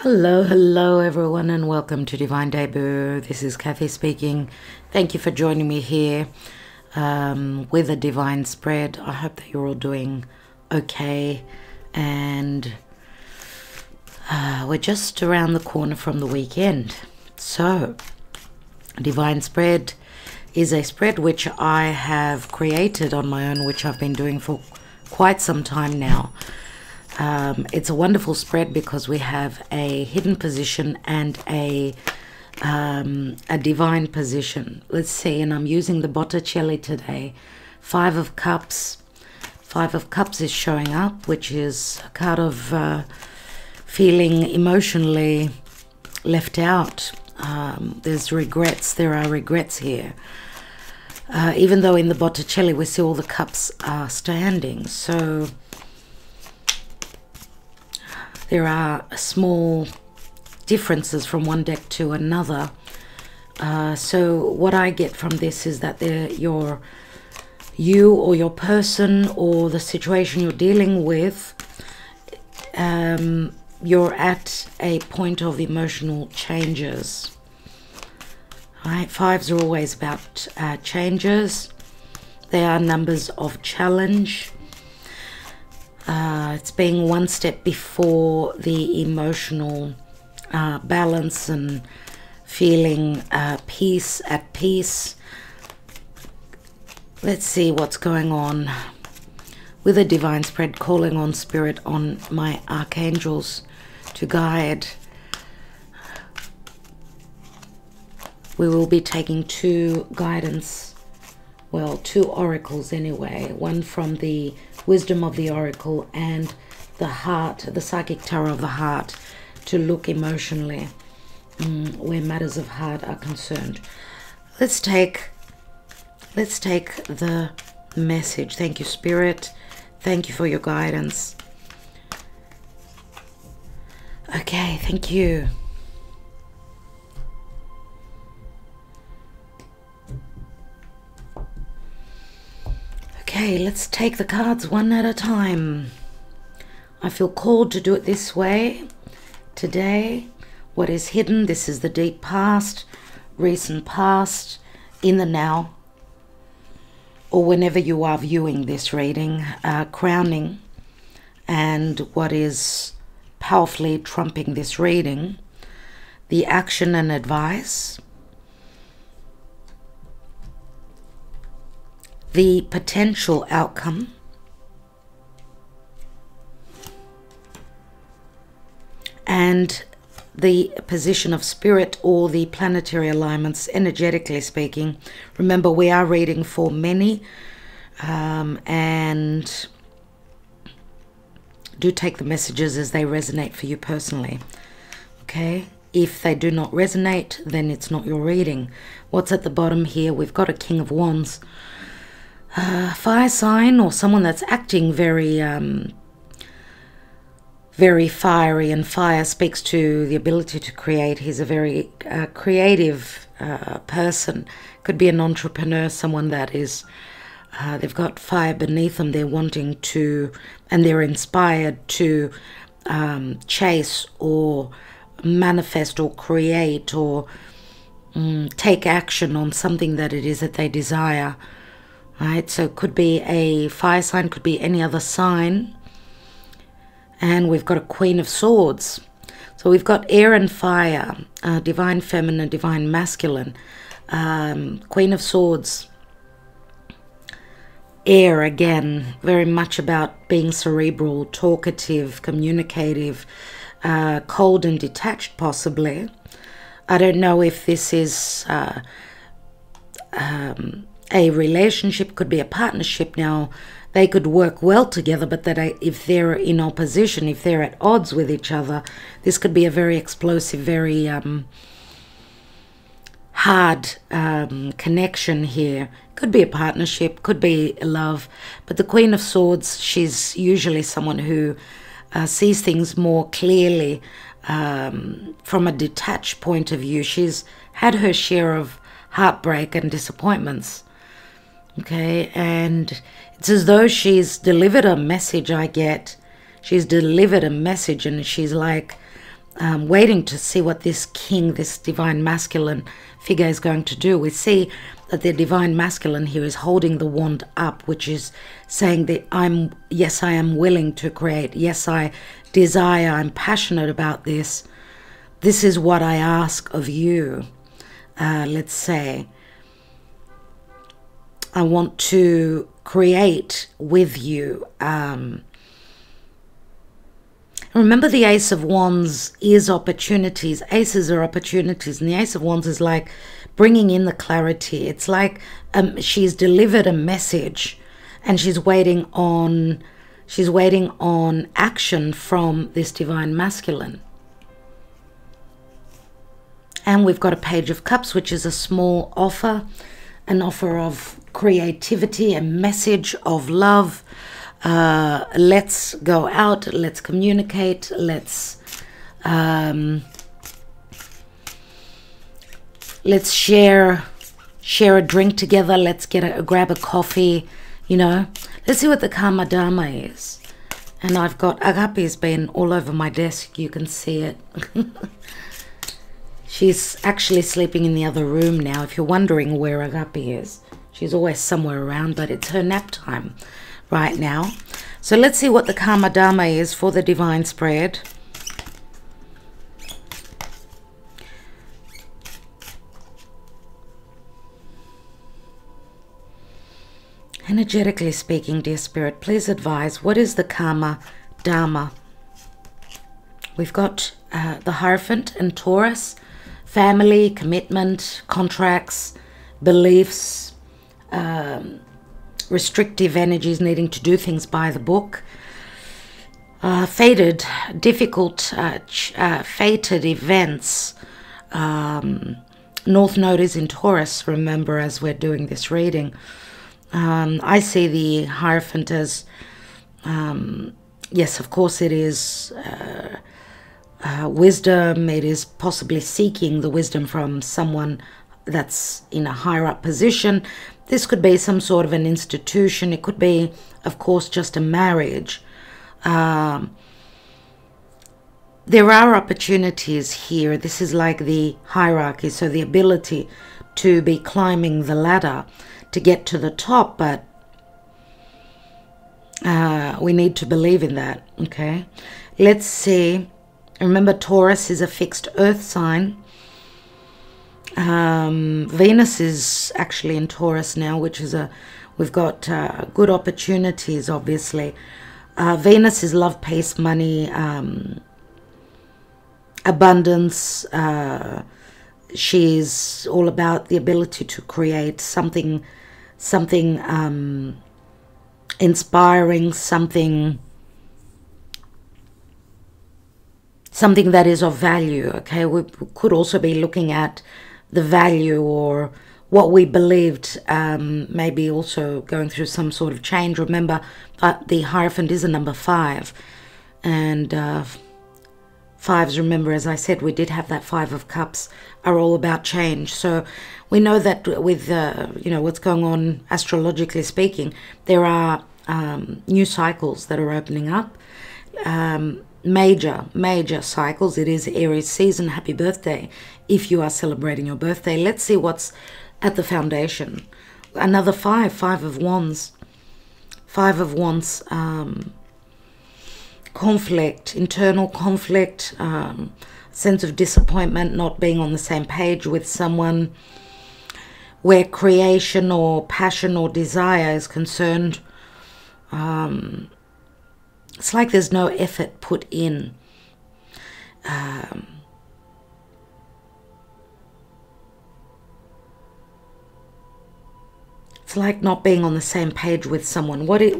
Hello everyone, and welcome to Divine Debut. This is Kathy speaking. Thank you for joining me here with a divine spread. I hope that you're all doing okay, and we're just around the corner from the weekend. So, divine spread is a spread which I have created on my own, which I've been doing for quite some time now. It's a wonderful spread because we have a hidden position and a divine position. Let's see, and I'm using the Botticelli today. Five of Cups. Five of Cups is showing up, which is a card of feeling emotionally left out. There's regrets. There are regrets here. Even though in the Botticelli we see all the cups are standing. So there are small differences from one deck to another. So what I get from this is that you or your person or the situation you're dealing with, you're at a point of emotional changes. Right? Fives are always about changes. They are numbers of challenge. It's being one step before the emotional balance and feeling peace, at peace. Let's see what's going on with a divine spread, calling on spirit, on my archangels to guide. We will be taking two oracles anyway, one from the wisdom of the oracle and the heart, the psychic tarot of the heart, to look emotionally where matters of heart are concerned. Let's take the message. Thank you, Spirit. Thank you for your guidance. Okay, thank you. Okay, let's take the cards one at a time. I feel called to do it this way today. What is hidden? This is the deep past, recent past, in the now, or whenever you are viewing this reading, crowning, and what is powerfully trumping this reading, the action and advice, the potential outcome, and the position of spirit or the planetary alignments, energetically speaking. Remember, we are reading for many, and do take the messages as they resonate for you personally. Okay? If they do not resonate, then it's not your reading. What's at the bottom here? We've got a King of Wands. Fire sign, or someone that's acting very fiery, and fire speaks to the ability to create. He's a very creative person. Could be an entrepreneur, someone that is, they've got fire beneath them. They're wanting to, and they're inspired to chase or manifest or create or take action on something that it is that they desire. Right, so it could be a fire sign, could be any other sign. And we've got a Queen of Swords. So we've got air and fire, divine feminine, divine masculine. Queen of Swords, air again, very much about being cerebral, talkative, communicative, cold and detached possibly. I don't know if this is a relationship, could be a partnership. Now, they could work well together, but that if they're in opposition, if they're at odds with each other, this could be a very explosive, very hard connection here. Could be a partnership, could be love, but the Queen of Swords, she's usually someone who sees things more clearly from a detached point of view. She's had her share of heartbreak and disappointments. Okay, and it's as though she's delivered a message, I get. She's delivered a message, and she's like, waiting to see what this king, this divine masculine figure is going to do. We see that the divine masculine here is holding the wand up, which is saying that yes, I am willing to create. Yes, I desire, I'm passionate about this. This is what I ask of you. Let's say, I want to create with you. Remember, the Ace of Wands is opportunities. Aces are opportunities, and the Ace of Wands is like bringing in the clarity. It's like she's delivered a message, and she's waiting on action from this divine masculine. And we've got a Page of Cups, which is a small offer, an offer of creativity, a message of love. Let's go out, let's communicate, let's share a drink together, let's grab a coffee, you know. Let's see what the Karma Dharma is. And I've got Agape has been all over my desk, you can see it. She's actually sleeping in the other room now. If you're wondering where Agape is, she's always somewhere around, but it's her nap time right now. So let's see what the Karma Dharma is for the divine spread. Energetically speaking, dear Spirit, please advise, what is the Karma Dharma? We've got the Hierophant and Taurus, family, commitment, contracts, beliefs, restrictive energies, needing to do things by the book, fated, difficult, fated events. North Node is in Taurus, remember, as we're doing this reading. I see the Hierophant as, yes, of course it is wisdom. It is possibly seeking the wisdom from someone that's in a higher up position. This could be some sort of an institution. It could be, of course, just a marriage. There are opportunities here. This is like the hierarchy, so the ability to be climbing the ladder to get to the top, but we need to believe in that, okay? Let's see. Remember, Taurus is a fixed earth sign. Venus is actually in Taurus now, which is we've got good opportunities, obviously. Venus is love, peace, money, abundance. She's all about the ability to create something inspiring, something that is of value, okay? We could also be looking at the value or what we believed, maybe also going through some sort of change. Remember, the Hierophant is a number 5, and fives, remember, as I said, we did have that 5 of Cups, are all about change. So we know that with you know, what's going on astrologically speaking, there are new cycles that are opening up, major cycles. It is Aries season. Happy birthday if you are celebrating your birthday. Let's see what's at the foundation. Another 5 of Wands. 5 of Wands. Conflict, internal conflict, sense of disappointment, not being on the same page with someone, where creation or passion or desire is concerned. It's like there's no effort put in. It's like not being on the same page with someone. What do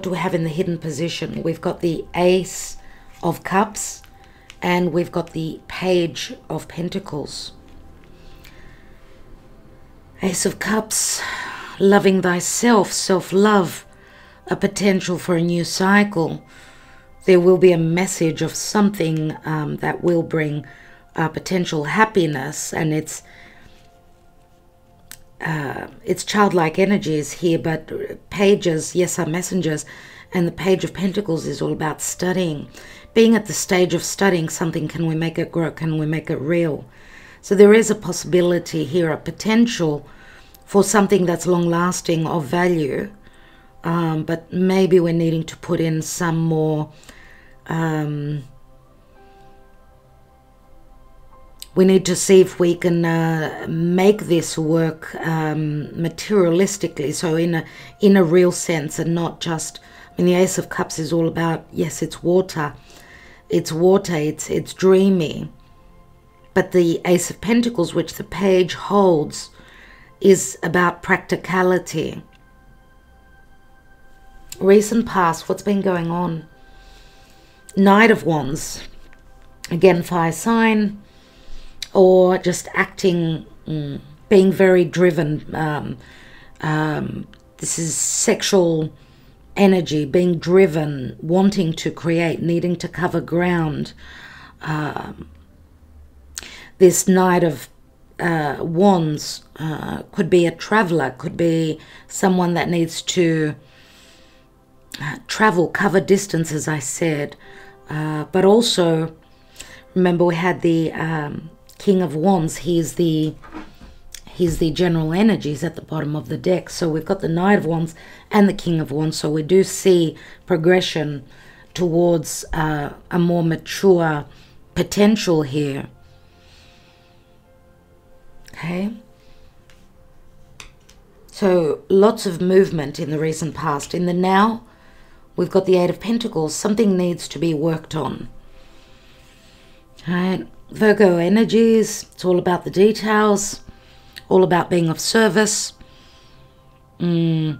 we have in the hidden position? We've got the Ace of Cups and we've got the Page of Pentacles. Ace of Cups, loving thyself, self-love, a potential for a new cycle. There will be a message of something that will bring potential happiness, and it's childlike energies here, but pages, yes, are messengers, and the Page of Pentacles is all about studying, being at the stage of studying something, can we make it grow? Can we make it real? So there is a possibility here, a potential for something that's long-lasting, of value, but maybe we're needing to put in some more... we need to see if we can make this work materialistically, so in a real sense, and not just... I mean, the Ace of Cups is all about, yes, it's water, it's dreamy, but the Ace of Pentacles, which the Page holds, is about practicality. Recent past, what's been going on? Knight of Wands, again, fire sign, or just acting, being very driven. This is sexual energy, being driven, wanting to create, needing to cover ground. This Knight of Wands could be a traveler, could be someone that needs to travel, cover distance, as I said. But also, remember we had the King of Wands. He's the general energies at the bottom of the deck. So we've got the Knight of Wands and the King of Wands. So we do see progression towards a more mature potential here. Okay. So lots of movement in the recent past. In the now, we've got the Eight of Pentacles. Something needs to be worked on. All right. Virgo energies, it's all about the details, all about being of service. Here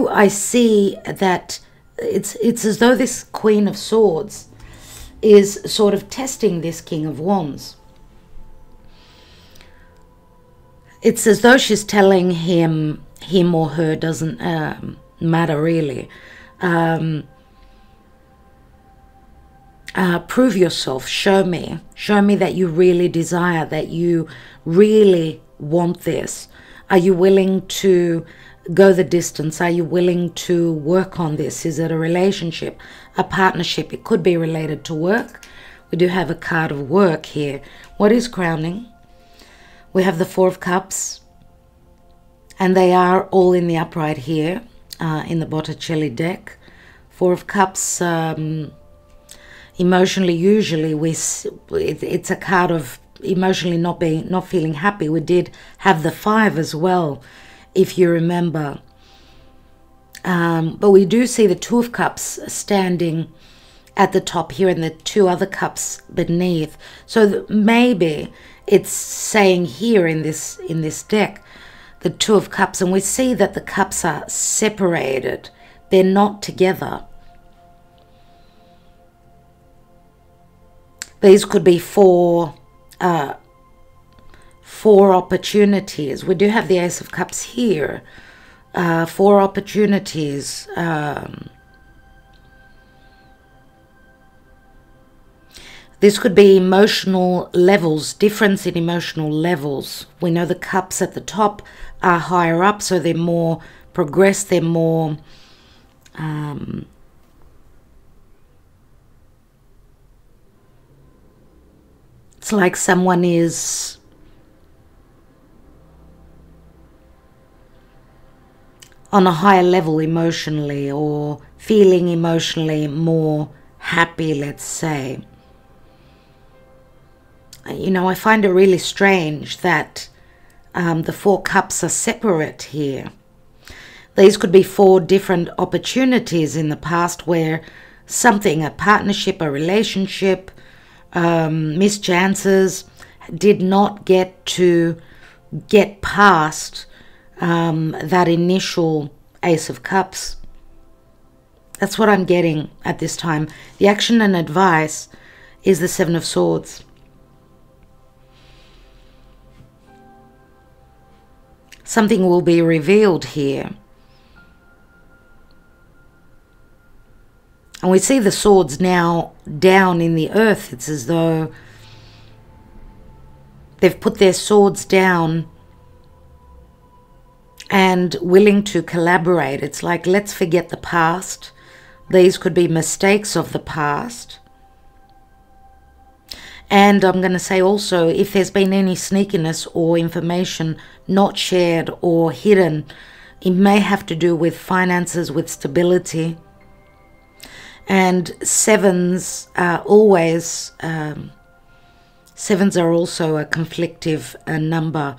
I see that it's as though this Queen of Swords is sort of testing this King of Wands. It's as though she's telling him or her, doesn't matter really. Prove yourself, show me that you really desire, that you really want this. Are you willing to go the distance? Are you willing to work on this? Is it a relationship, a partnership? It could be related to work. We do have a card of work here. What is crowning? We have the Four of Cups, and they are all in the upright here in the Botticelli deck. Four of Cups, emotionally, usually it's a card of emotionally not feeling happy. We did have the Five as well, if you remember. But we do see the Two of Cups standing at the top here and the two other cups beneath. So maybe it's saying here in this deck, the Two of Cups, and we see that the cups are separated. They're not together. These could be four opportunities. We do have the Ace of Cups here. Four opportunities. This could be emotional levels, difference in emotional levels. We know the cups at the top are higher up, so they're more progressed, they're more... it's like someone is on a higher level emotionally, or feeling emotionally more happy, let's say. You know, I find it really strange that the four cups are separate here. These could be four different opportunities in the past where something, a partnership, a relationship, missed chances, did not get past that initial Ace of Cups. That's what I'm getting at this time. The action and advice is the Seven of Swords. Something will be revealed here. And we see the swords now down in the earth. It's as though they've put their swords down and willing to collaborate. It's like, let's forget the past. These could be mistakes of the past. And I'm going to say also, if there's been any sneakiness or information not shared or hidden, it may have to do with finances, with stability. And sevens are always, sevens are also a conflictive number.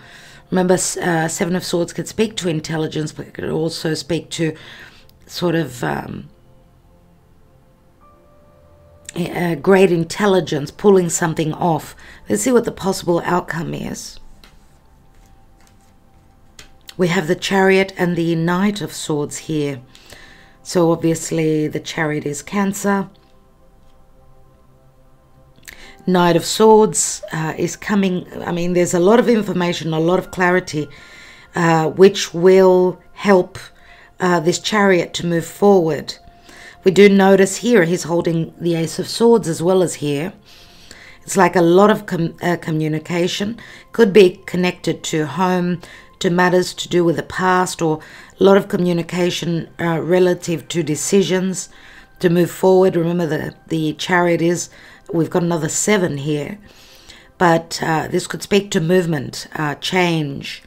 Remember, Seven of Swords could speak to intelligence, but it could also speak to sort of great intelligence, pulling something off. Let's see what the possible outcome is. We have the Chariot and the Knight of Swords here. So obviously the Chariot is Cancer. Knight of Swords is coming. I mean, there's a lot of information, a lot of clarity, which will help this Chariot to move forward. We do notice here he's holding the Ace of Swords as well as here. It's like a lot of communication. Could be connected to home, to matters to do with the past, or a lot of communication relative to decisions to move forward. Remember, the Chariot is, we've got another 7 here. But this could speak to movement, change.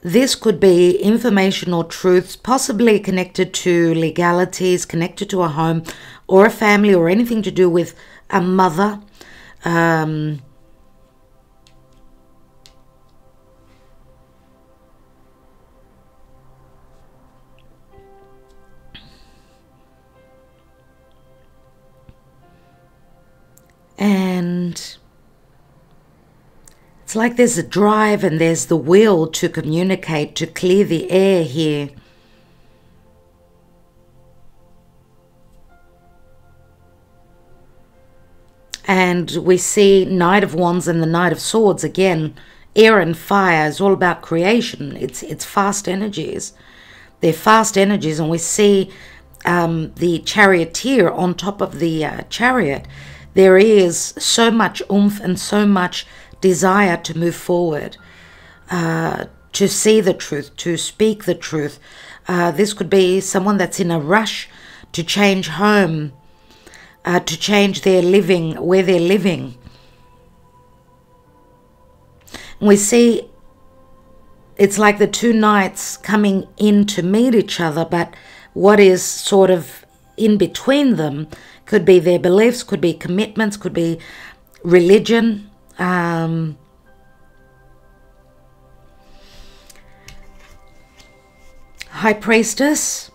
This could be information or truths, possibly connected to legalities, connected to a home or a family, or anything to do with a mother. And it's like there's a drive and there's the will to communicate, to clear the air here. And we see Knight of Wands and the Knight of Swords again. Air and fire is all about creation. It's fast energies. They're fast energies, and we see the Charioteer on top of the Chariot. There is so much oomph and so much desire to move forward, to see the truth, to speak the truth. This could be someone that's in a rush to change home, to change their living, where they're living. And we see it's like the two knights coming in to meet each other, but what is sort of in between them could be their beliefs, could be commitments, could be religion. High Priestess,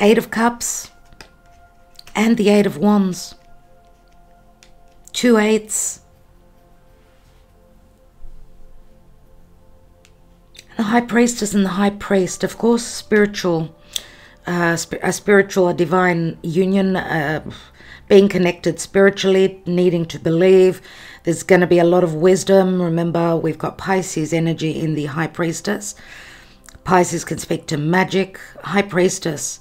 Eight of Cups, and the Eight of Wands. 2 eights. The High Priestess and the High Priest, of course, spiritual, a spiritual, a divine union, being connected spiritually, needing to believe. There's going to be a lot of wisdom. Remember, we've got Pisces energy in the High Priestess. Pisces can speak to magic. High Priestess,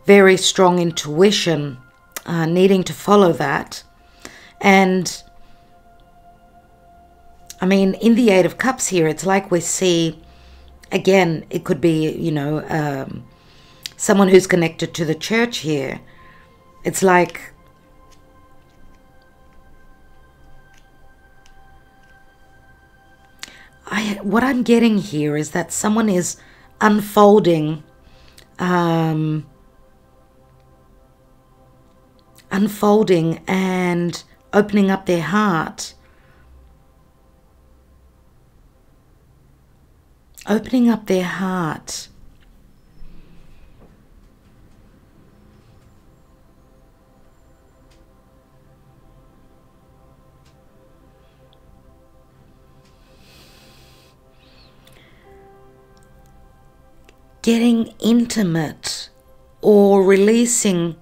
very strong intuition, needing to follow that. And I mean, in the Eight of Cups here, it's like we see, again, it could be, you know, someone who's connected to the church here. It's like what I'm getting here is that someone is unfolding, unfolding and opening up their heart. Opening up their heart. Getting intimate or releasing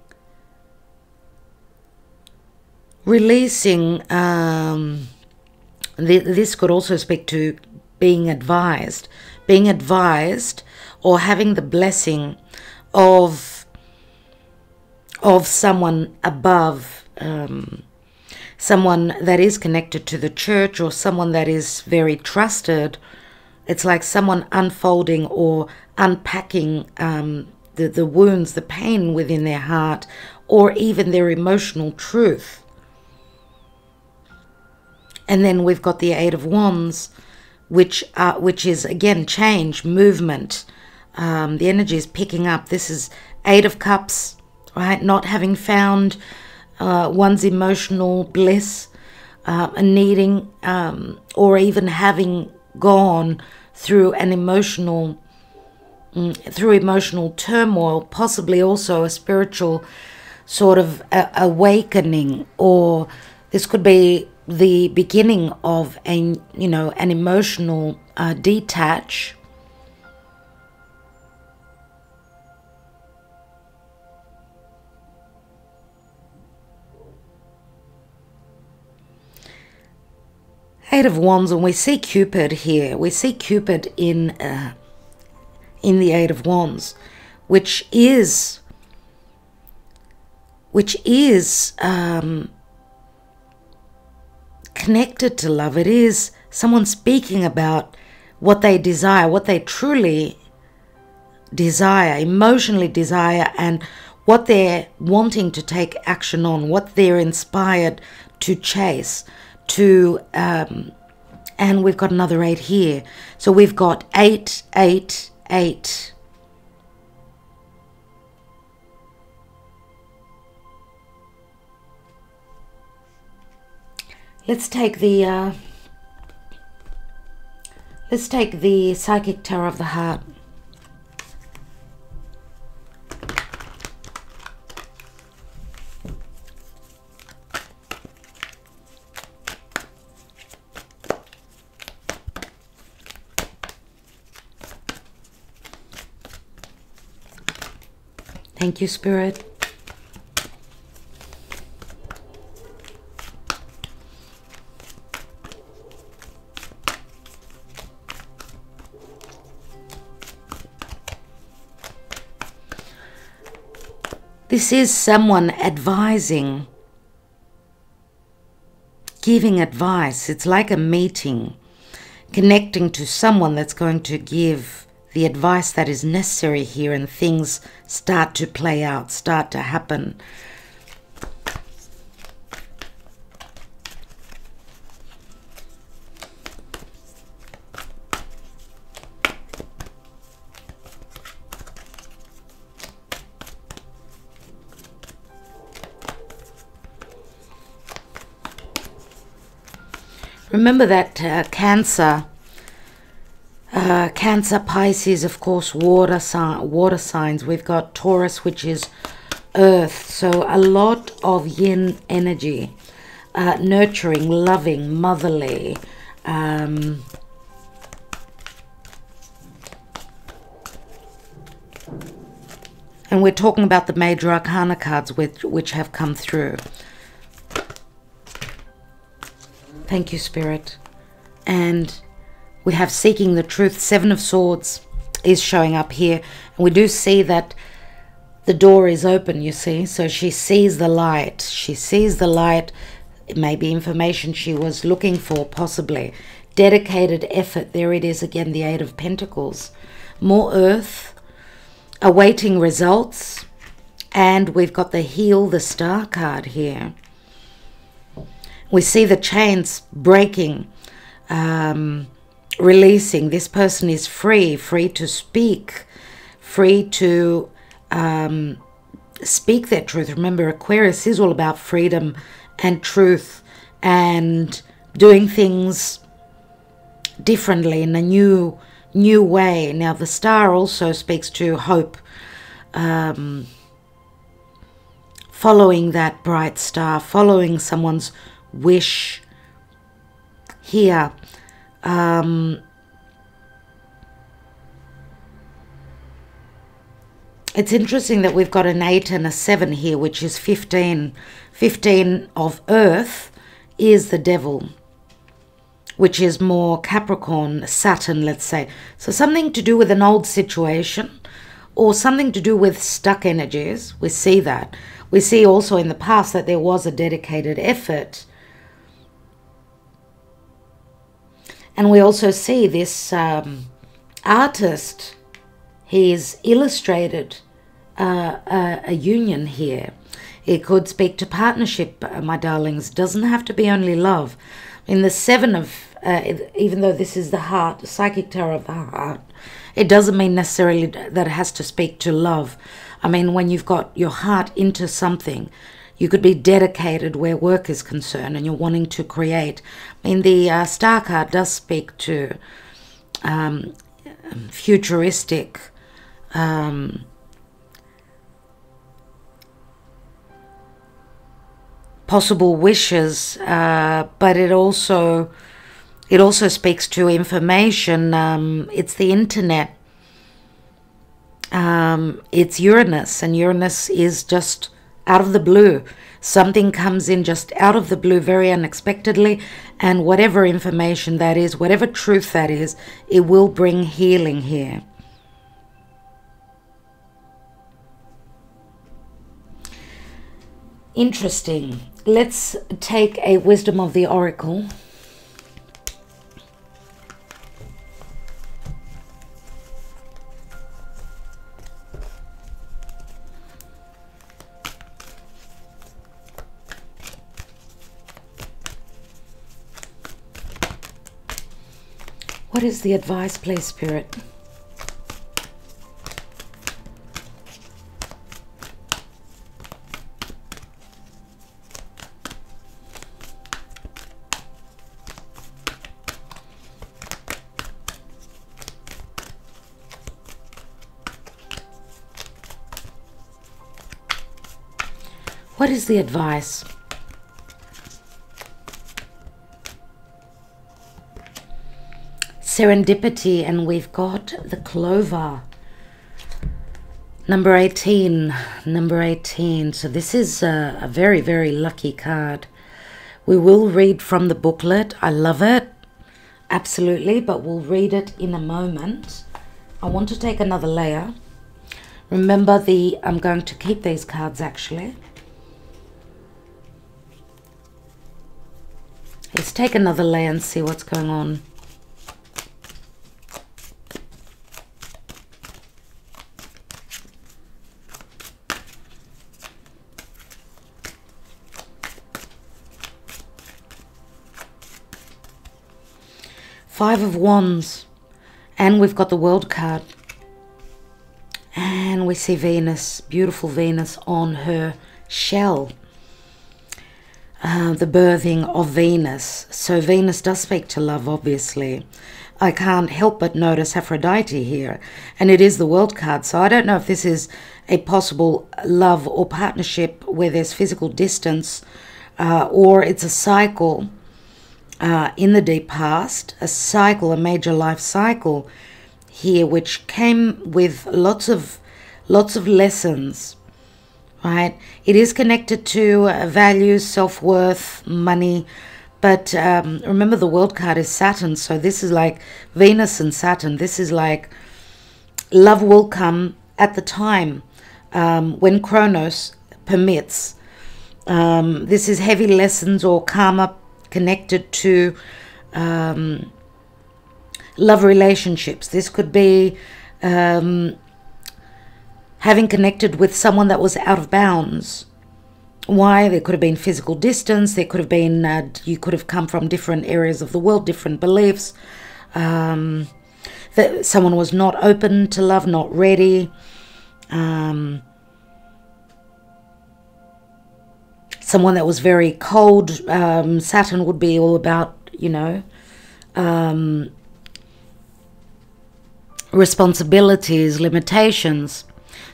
this could also speak to being advised or having the blessing of someone above, someone that is connected to the church, or someone that is very trusted It's like someone unfolding or unpacking the wounds, the pain within their heart, or even their emotional truth. And then we've got the Eight of Wands, which is again change, movement. The energy is picking up. This is Eight of Cups, right? Not having found one's emotional bliss, and needing, or even having gone through an emotional turmoil, possibly also a spiritual sort of awakening, or this could be the beginning of an emotional detach. Eight of Wands, and we see Cupid here. We see Cupid in the Eight of Wands, which is connected to love. It is someone speaking about what they desire, what they truly desire, emotionally desire, and what they're wanting to take action on, what they're inspired to chase. And we've got another 8 here. So we've got 8, 8, 8. Let's take the Psychic Tarot of the Heart. Thank you, Spirit. This is someone advising, giving advice. It's like a meeting, connecting to someone that's going to give the advice that is necessary here, and things start to play out, start to happen. Remember that Cancer, Pisces, of course, water signs. We've got Taurus, which is earth. So a lot of yin energy, nurturing, loving, motherly. And we're talking about the major arcana cards which have come through. Thank you, Spirit. And we have Seeking the Truth. 7 of Swords is showing up here. And we do see that the door is open, you see. So she sees the light. She sees the light. It may be information she was looking for, possibly. Dedicated effort. There it is again, the 8 of Pentacles. More earth. Awaiting results. And we've got the Heal the Star card here. We see the chains breaking, releasing. This person is free to speak, free to speak their truth. Remember, Aquarius is all about freedom and truth and doing things differently in a new way. Now, the star also speaks to hope, following that bright star, following someone's wish here. It's interesting that we've got an 8 and a 7 here, which is 15. 15 of earth is the devil, which is more Capricorn, Saturn, let's say. So something to do with an old situation or something to do with stuck energies. We see that. We see also in the past that there was a dedicated effort. And we also see this artist, he's illustrated a union here. It could speak to partnership, my darlings. Doesn't have to be only love. In the Seven of, even though this is the heart, the psychic tarot of the heart, it doesn't mean necessarily that it has to speak to love. I mean, when you've got your heart into something, you could be dedicated where work is concerned and you're wanting to create. I mean, the Star card does speak to futuristic, possible wishes, but it also speaks to information. It's the internet. It's Uranus, and Uranus is just out of the blue. Something comes in just out of the blue, very unexpectedly, and whatever information that is, whatever truth that is, it will bring healing here. Interesting. Let's take a Wisdom of the Oracle. What is the advice, please, Spirit? What is the advice? Serendipity, and we've got the Clover. Number 18. Number 18. So this is a very, very lucky card. We will read from the booklet. I love it. Absolutely. But we'll read it in a moment. I want to take another layer. Remember, I'm going to keep these cards actually. Let's take another layer and see what's going on. Five of Wands, and we've got the World card, and we see Venus, beautiful Venus on her shell. The birthing of Venus. So Venus does speak to love, obviously. I can't help but notice Aphrodite here, and it is the World card. So I don't know if this is a possible love or partnership where there's physical distance, or it's a cycle in the deep past, a cycle, a major life cycle here, which came with lots of lessons. Right, it is connected to values, self-worth, money, but remember the World card is Saturn, so this is like Venus and Saturn. This is like love will come at the time when Kronos permits. This is heavy lessons or karma connected to love relationships. This could be having connected with someone that was out of bounds. Why? There could have been physical distance. There could have been, you could have come from different areas of the world, different beliefs. That someone was not open to love, not ready. Someone that was very cold. Saturn would be all about, you know, responsibilities, limitations.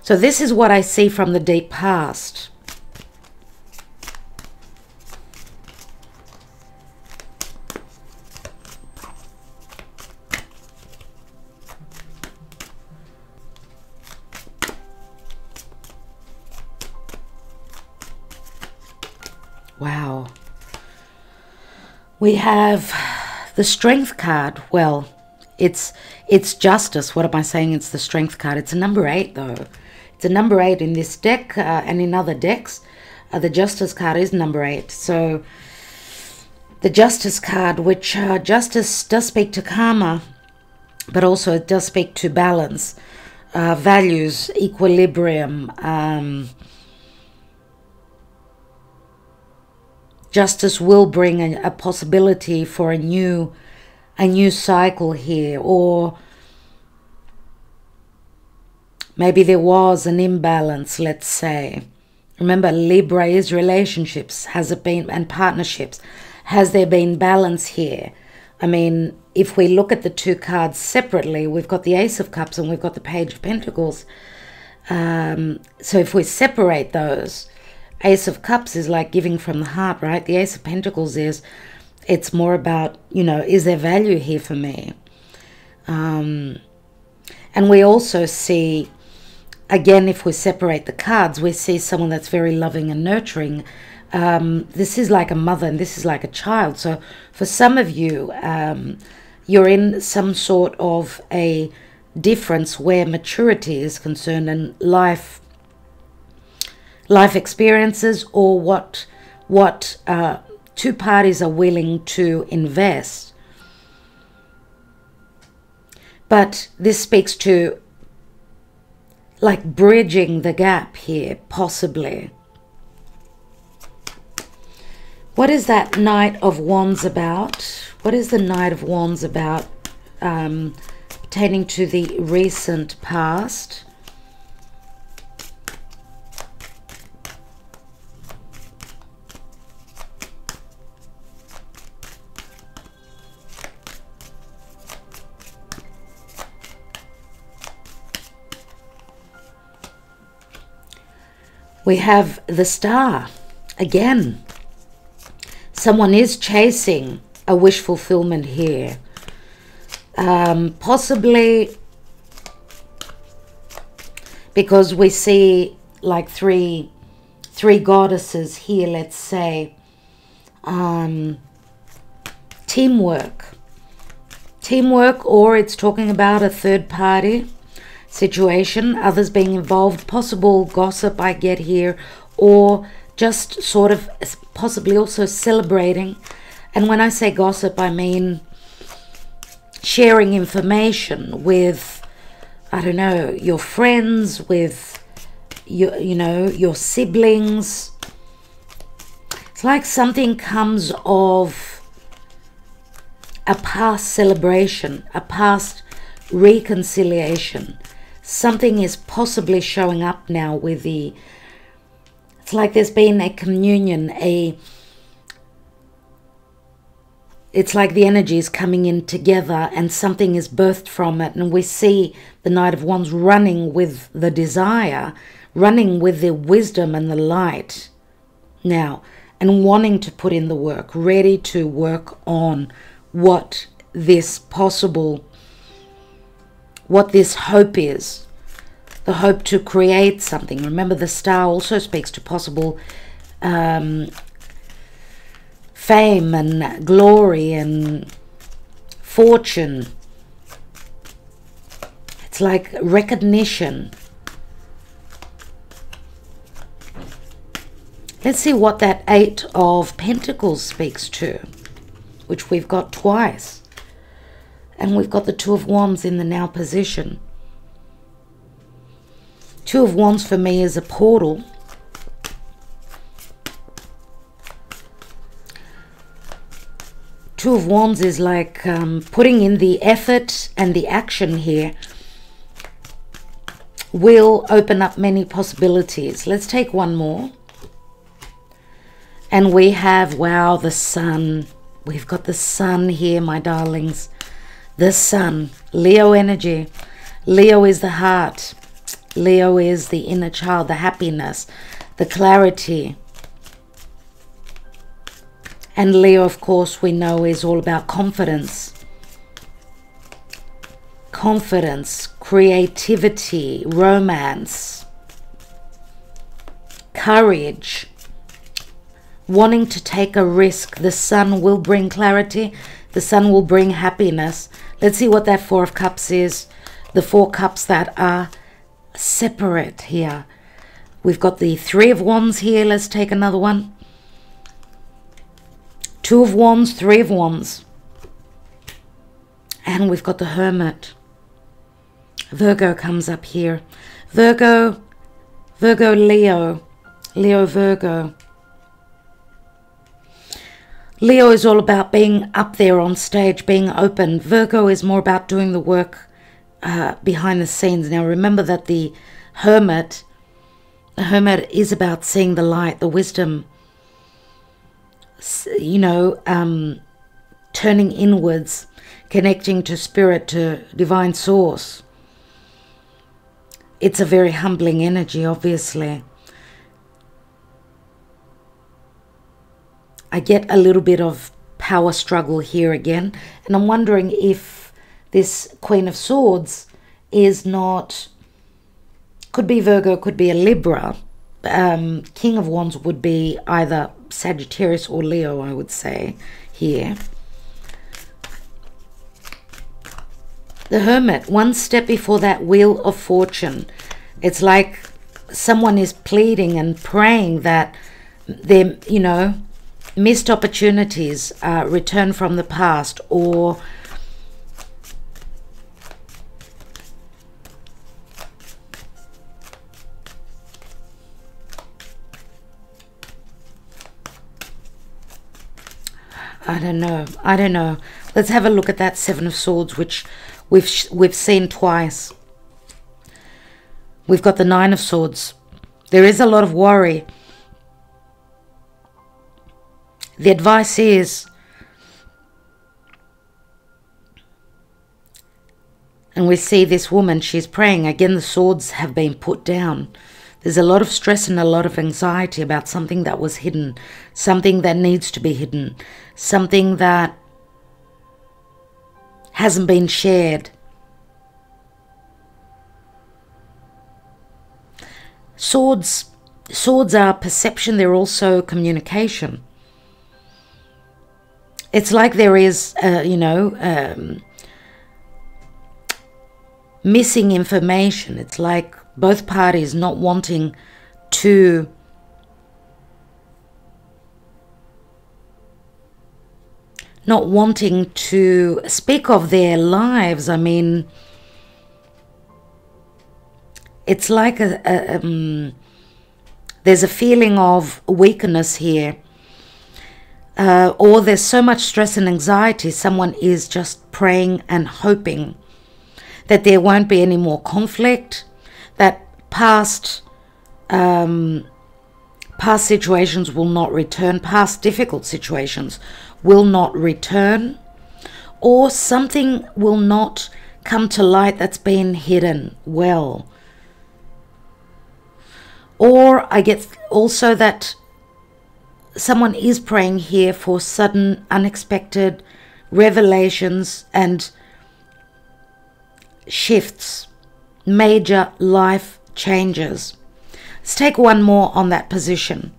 So this is what I see from the deep past. Wow. We have the Strength card. Well, it's justice. What am I saying? It's the Strength card. It's a number 8 though. It's a number 8 in this deck and in other decks. The Justice card is number 8. So the Justice card, which Justice does speak to karma, but also it does speak to balance, values, equilibrium. Justice will bring a possibility for a new cycle here, or maybe there was an imbalance, let's say. Remember, Libra is relationships, has it been, and partnerships. Has there been balance here? I mean, if we look at the two cards separately, we've got the Ace of Cups and we've got the Page of Pentacles. So if we separate those, Ace of Cups is like giving from the heart, right? The Ace of Pentacles is, it's more about, you know, is there value here for me? And we also see, again, if we separate the cards, we see someone that's very loving and nurturing. This is like a mother and this is like a child. So for some of you, you're in some sort of a difference where maturity is concerned and life experiences, or what two parties are willing to invest. But this speaks to like bridging the gap here, possibly. What is that Knight of Wands about? What is the Knight of Wands about pertaining to the recent past? We have the Star again. Someone is chasing a wish fulfillment here. Possibly because we see like three goddesses here, let's say. Teamwork, or it's talking about a third party situation, others being involved, possible gossip I get here, or just sort of possibly also celebrating. And when I say gossip, I mean sharing information with, I don't know, your friends, with your siblings. It's like something comes of a past celebration, a past reconciliation. Something is possibly showing up now with the, it's like there's been a communion, it's like the energy is coming in together and something is birthed from it. And we see the Knight of Wands running with the desire, running with the wisdom and the light now, and wanting to put in the work, ready to work on what this possible, what this hope is. The hope to create something. Remember, the Star also speaks to possible fame and glory and fortune. It's like recognition. Let's see what that Eight of Pentacles speaks to, which we've got twice. And we've got the Two of Wands in the now position. Two of Wands for me is a portal. Two of Wands is like putting in the effort, and the action here will open up many possibilities. Let's take one more. And we have, wow, the Sun. We've got the Sun here, my darlings. The Sun, Leo energy. Leo is the heart. Leo is the inner child, the happiness, the clarity. And Leo, of course, we know is all about confidence. Confidence, creativity, romance, courage, wanting to take a risk. The Sun will bring clarity. The Sun will bring happiness. Let's see what that Four of Cups is. The Four Cups that are separate here. We've got the Three of Wands here. Let's take another one. Two of Wands, Three of Wands. And we've got the Hermit. Virgo comes up here. Virgo, Leo. Leo, Virgo. Leo is all about being up there on stage, being open. Virgo is more about doing the work behind the scenes. Now remember that the Hermit is about seeing the light, the wisdom, you know, turning inwards, connecting to spirit, to divine source. It's a very humbling energy, obviously. I get a little bit of power struggle here again, and I'm wondering if this Queen of Swords is not, could be Virgo, could be a Libra. King of Wands would be either Sagittarius or Leo, I would say here. The Hermit, one step before that Wheel of Fortune. It's like someone is pleading and praying that there, you know, missed opportunities return from the past, or I don't know. Let's have a look at that Seven of Swords, which we've seen twice. We've got the Nine of Swords. There is a lot of worry. The advice is, and we see this woman, she's praying. Again, the swords have been put down. There's a lot of stress and a lot of anxiety about something that was hidden, something that needs to be hidden, something that hasn't been shared. Swords are perception, they're also communication. It's like there is, you know, missing information. It's like both parties not wanting to speak of their lives. I mean, it's like there's a feeling of weakness here. Or there's so much stress and anxiety, someone is just praying and hoping that there won't be any more conflict, that past situations will not return, past difficult situations will not return, or something will not come to light that's been hidden well. Or I get also that someone is praying here for sudden, unexpected revelations and shifts, major life changes. Let's take one more on that position.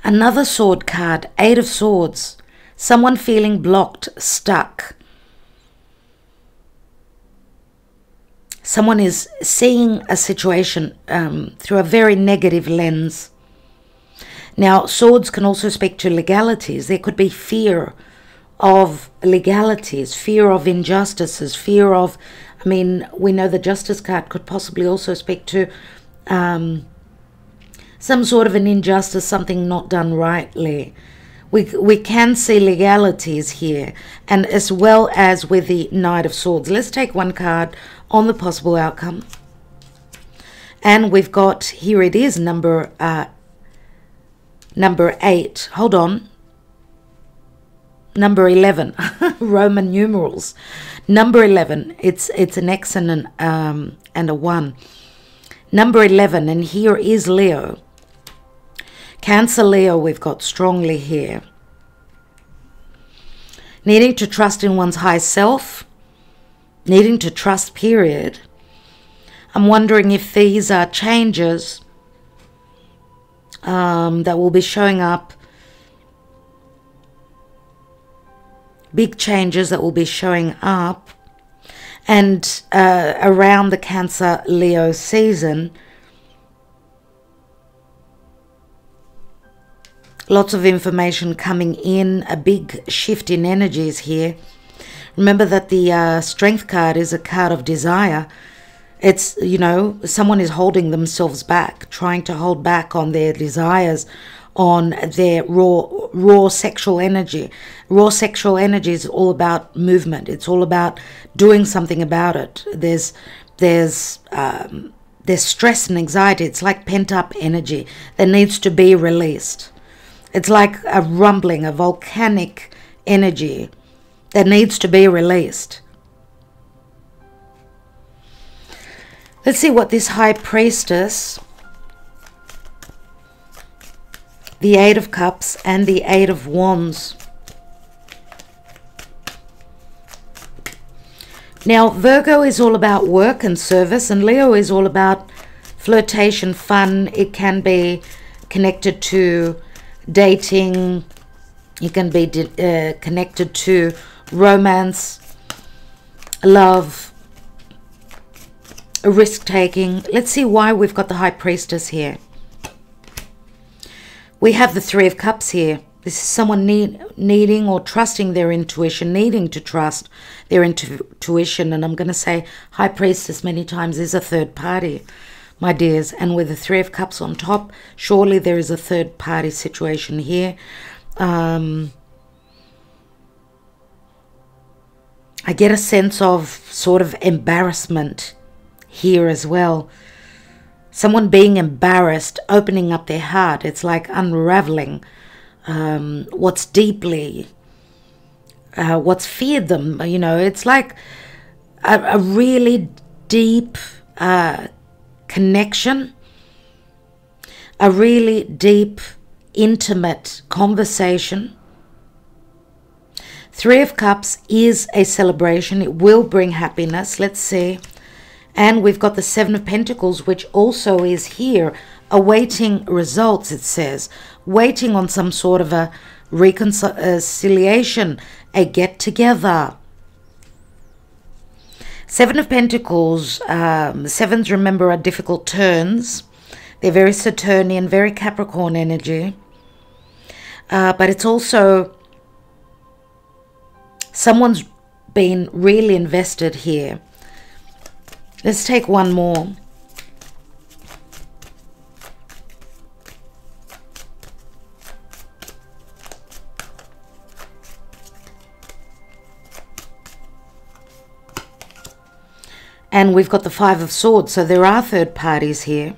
Another sword card, Eight of Swords. Someone feeling blocked, stuck. Someone is seeing a situation through a very negative lens. Now, swords can also speak to legalities. There could be fear of legalities, fear of injustices, fear of, I mean, we know the Justice card could possibly also speak to some sort of an injustice, something not done rightly. We can see legalities here, and as well as with the Knight of Swords. Let's take one card on the possible outcome. And we've got, here it is, number 8. Hold on. Number 11. Roman numerals. Number 11. It's an X and a 1. Number 11, and here is Leo. Cancer, Leo, we've got strongly here. Needing to trust in one's high self. Needing to trust, period. I'm wondering if these are changes that will be showing up. Big changes that will be showing up. And around the Cancer, Leo season. Lots of information coming in, a big shift in energies here. Remember that the Strength card is a card of desire. It's, you know, someone is holding themselves back, trying to hold back on their desires, on their raw sexual energy. Raw sexual energy is all about movement. It's all about doing something about it. There's stress and anxiety. It's like pent-up energy that needs to be released. It's like a rumbling, a volcanic energy that needs to be released. Let's see what this High Priestess, the Eight of Cups and the Eight of Wands. Now, Virgo is all about work and service, and Leo is all about flirtation, fun. It can be connected to dating. It can be connected to romance, love, risk-taking. Let's see why we've got the High Priestess here. We have the Three of Cups here. This is someone needing or trusting their intuition, needing to trust their intuition. And I'm going to say High Priestess many times is a third party, my dears. And with the Three of Cups on top, surely there is a third party situation here. I get a sense of sort of embarrassment here as well. Someone being embarrassed, opening up their heart. It's like unraveling what's feared them. You know, it's like a really deep connection, a really deep, intimate conversation. Three of Cups is a celebration. It will bring happiness. Let's see. And we've got the Seven of Pentacles, which also is here, awaiting results, it says. Waiting on some sort of a reconciliation, a get-together. Seven of Pentacles, sevens, remember, are difficult turns. They're very Saturnian, very Capricorn energy. But it's also someone's been really invested here. Let's take one more. And we've got the Five of Swords, so there are third parties here.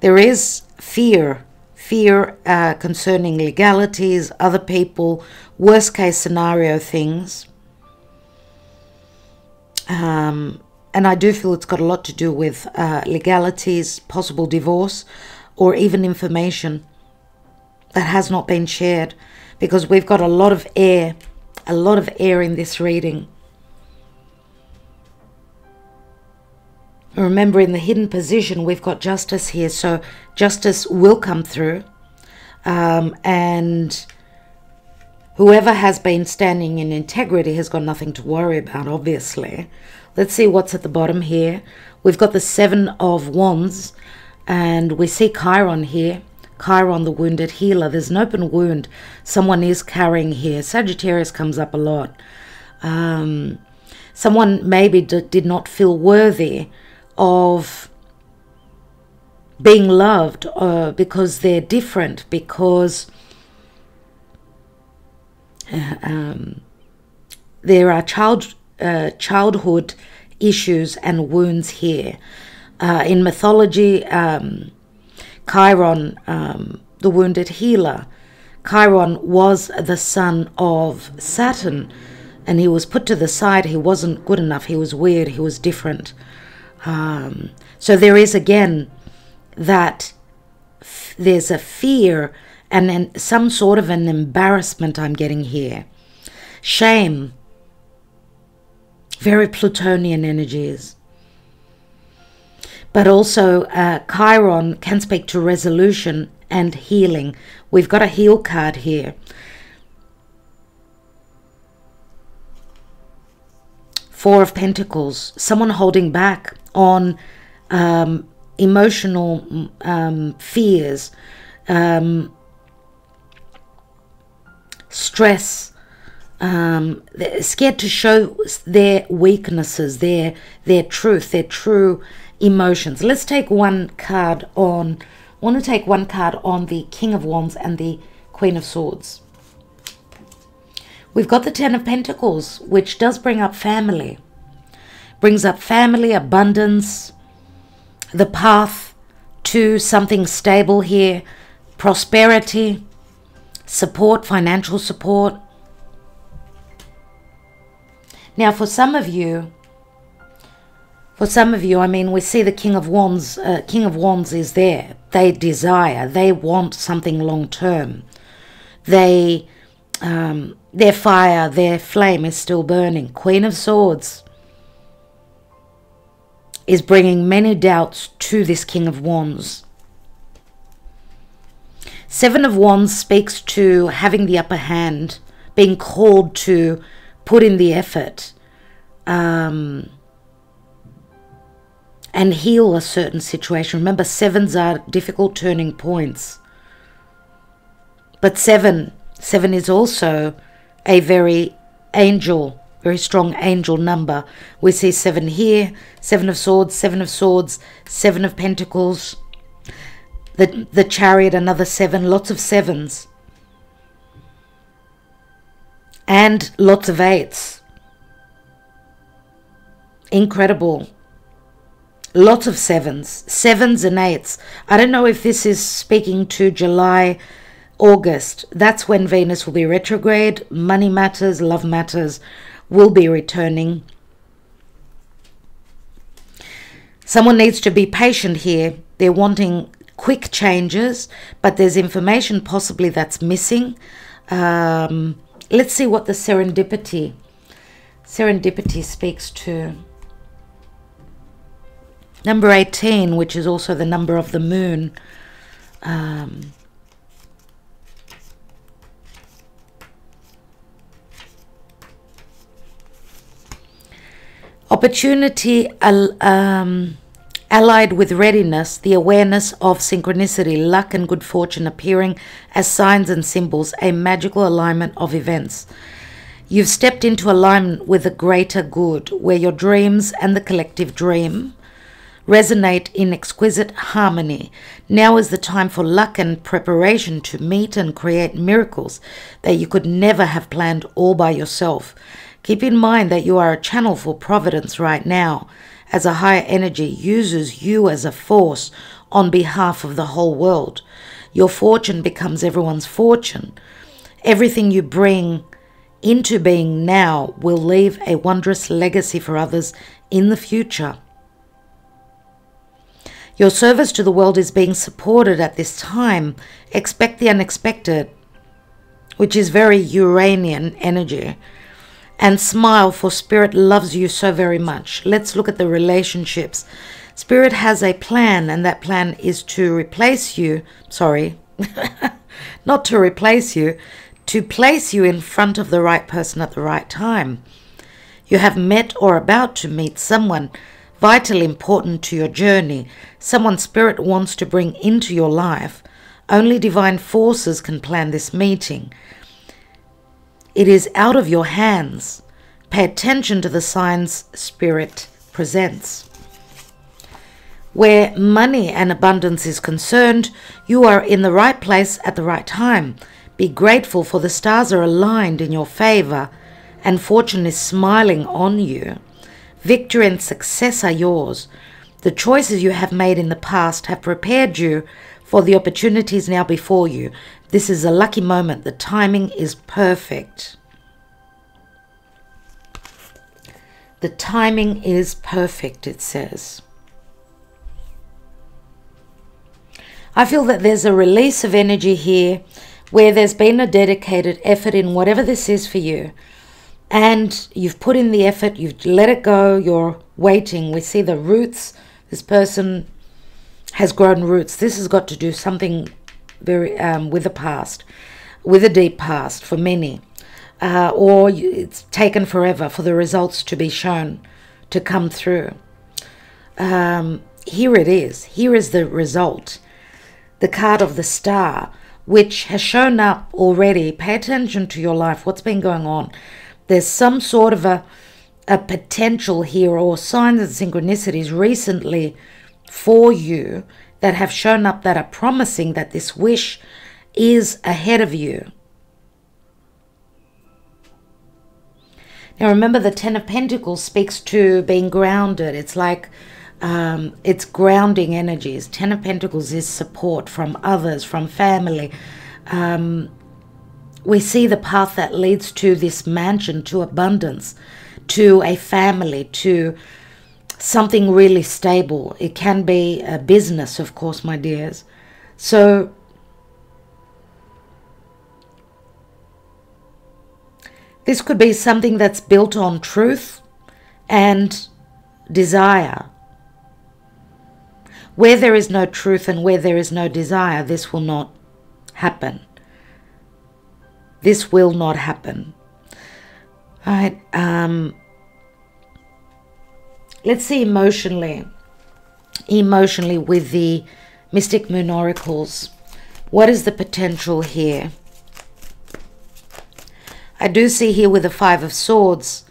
There is fear concerning legalities, other people, worst case scenario things. And I do feel it's got a lot to do with legalities, possible divorce, or even information that has not been shared, because we've got a lot of air in this reading. Remember, in the hidden position, we've got justice here, so justice will come through. And whoever has been standing in integrity has got nothing to worry about, obviously. Let's see what's at the bottom here. We've got the Seven of Wands, and we see Chiron here. Chiron, the wounded healer. There's an open wound someone is carrying here. Sagittarius comes up a lot. Someone maybe did not feel worthy of being loved because they're different, because there are childhood issues and wounds here. In mythology, Chiron, the wounded healer, Chiron was the son of Saturn, and he was put to the side. He wasn't good enough. He was weird. He was different. So there is, again, that there's a fear and some sort of an embarrassment I'm getting here. Shame. Very Plutonian energies. But also Chiron can speak to resolution and healing. We've got a heal card here. Four of Pentacles. Someone holding back on emotional fears. stress. They're scared to show their weaknesses, their truth, their true emotions. Let's take one card on. I want to take one card on the King of Wands and the Queen of Swords. We've got the Ten of Pentacles, which does bring up family. Brings up family, abundance, the path to something stable here, prosperity, support, financial support. Now, for some of you, I mean, we see the King of Wands. King of Wands is there. They desire, they want something long term. They, their fire, their flame is still burning. Queen of Swords is bringing many doubts to this King of Wands. Seven of Wands speaks to having the upper hand, being called to put in the effort and heal a certain situation. Remember, sevens are difficult turning points. But seven is also a very strong angel number. We see 7 here, 7 of Swords, 7 of Swords, 7 of Pentacles, the Chariot, another 7, lots of 7s. And lots of 8s. Incredible. Lots of 7s. 7s and 8s. I don't know if this is speaking to July, August. That's when Venus will be retrograde. Money matters, love matters will be returning. Someone needs to be patient here. They're wanting quick changes, but there's information possibly that's missing. Let's see what the serendipity speaks to. Number 18, which is also the number of the moon. Opportunity allied with readiness, the awareness of synchronicity, luck and good fortune appearing as signs and symbols, a magical alignment of events. You've stepped into alignment with a greater good, where your dreams and the collective dream resonate in exquisite harmony. Now is the time for luck and preparation to meet and create miracles that you could never have planned all by yourself. Keep in mind that you are a channel for providence right now, as a higher energy uses you as a force on behalf of the whole world. Your fortune becomes everyone's fortune. Everything you bring into being now will leave a wondrous legacy for others in the future. Your service to the world is being supported at this time. Expect the unexpected, which is very Uranian energy. And smile, for Spirit loves you so very much. Let's look at the relationships. Spirit has a plan, and that plan is to replace you. Sorry, not to replace you, to place you in front of the right person at the right time. You have met or about to meet someone vitally important to your journey, someone Spirit wants to bring into your life. Only divine forces can plan this meeting. It is out of your hands. Pay attention to the signs Spirit presents. Where money and abundance is concerned, you are in the right place at the right time. Be grateful, for the stars are aligned in your favor and fortune is smiling on you. Victory and success are yours. The choices you have made in the past have prepared you for the opportunities now before you. This is a lucky moment. The timing is perfect. The timing is perfect, it says. I feel that there's a release of energy here where there's been a dedicated effort in whatever this is for you. And you've put in the effort, you've let it go, you're waiting. We see the roots. This person has grown roots. This has got to do something very with the past, with a deep past for many. Or it's taken forever for the results to be shown, to come through. Here it is. Here is the result. The card of the star. which has shown up already. Pay attention to your life, what's been going on. There's some sort of a potential here, or signs and synchronicities recently for you that have shown up that are promising that this wish is ahead of you. Now remember, the Ten of Pentacles speaks to being grounded. It's like it's grounding energies. Ten of Pentacles is support from others, from family. We see the path that leads to this mansion, to abundance, to a family, to something really stable. It can be a business, of course, my dears. So this could be something that's built on truth and desire. Where there is no truth and where there is no desire, this will not happen. This will not happen. All right. Let's see emotionally with the Mystic Moon Oracles. What is the potential here? I do see here with the Five of Swords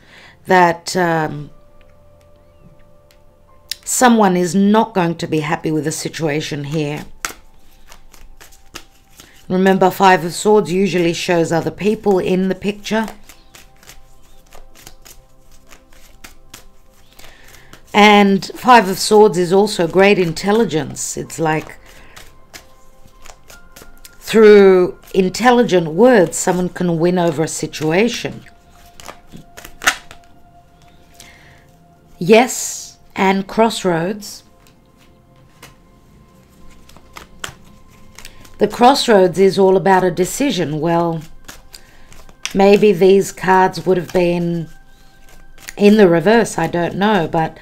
that someone is not going to be happy with the situation here. Remember, Five of Swords usually shows other people in the picture. And Five of Swords is also great intelligence. It's like through intelligent words, someone can win over a situation. Yes, and Crossroads. The Crossroads is all about a decision. Well, maybe these cards would have been in the reverse, I don't know, but